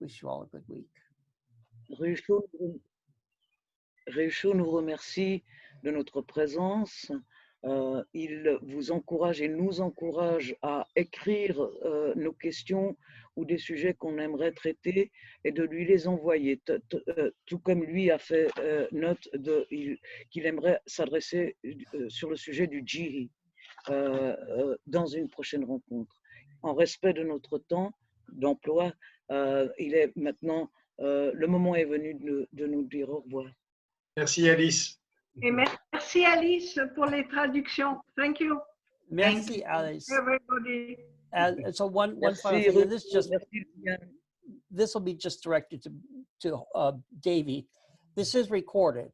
wish you all a good week. Roychaud nous remercie de notre présence. Il vous encourage et nous encourage à écrire nos questions ou des sujets qu'on aimerait traiter et de lui les envoyer, tout comme lui a fait note qu'il aimerait s'adresser sur le sujet du Jihi. Dans une prochaine rencontre. En respect de notre temps d'emploi, il est maintenant, le moment est venu de nous dire au revoir. Merci Alice. Et merci Alice pour les traductions. Thank you. Merci Alice. Everybody. And so one final thing, and this will be just directed to Davy. This is recorded.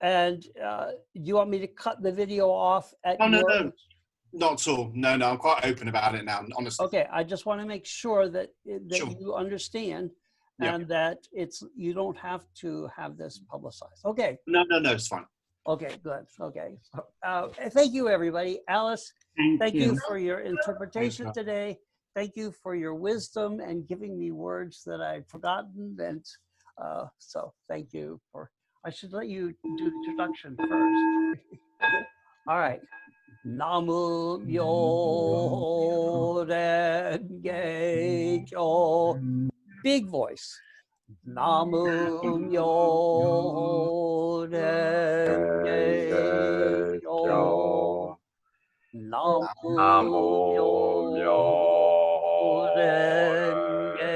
And you want me to cut the video off at no, not at all. No, I'm quite open about it now, honestly. Okay, I just want to make sure that Sure. you understand, and that you don't have to have this publicized. Okay. No, it's fine. Okay, good. Okay. Thank you, everybody. Alice, thank you for your interpretation today. Thank you for your wisdom and giving me words that I've forgotten. And so thank you for... I should let you do the introduction first. All right. Namu Myo Renge Kyo. Big voice. Namu Myo Renge Kyo. Namu Myo Renge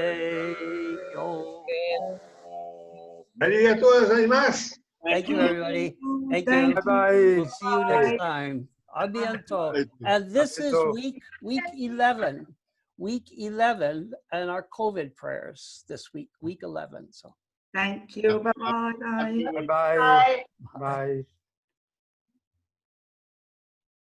Kyo. Arigatou gozaimasu. Thank you, everybody. Thank you. Bye-bye. We'll see you next time. Abiento. And this is week 11. Week 11 and our COVID prayers this week, week 11. So Thank you. Bye-bye. Bye-bye. Bye.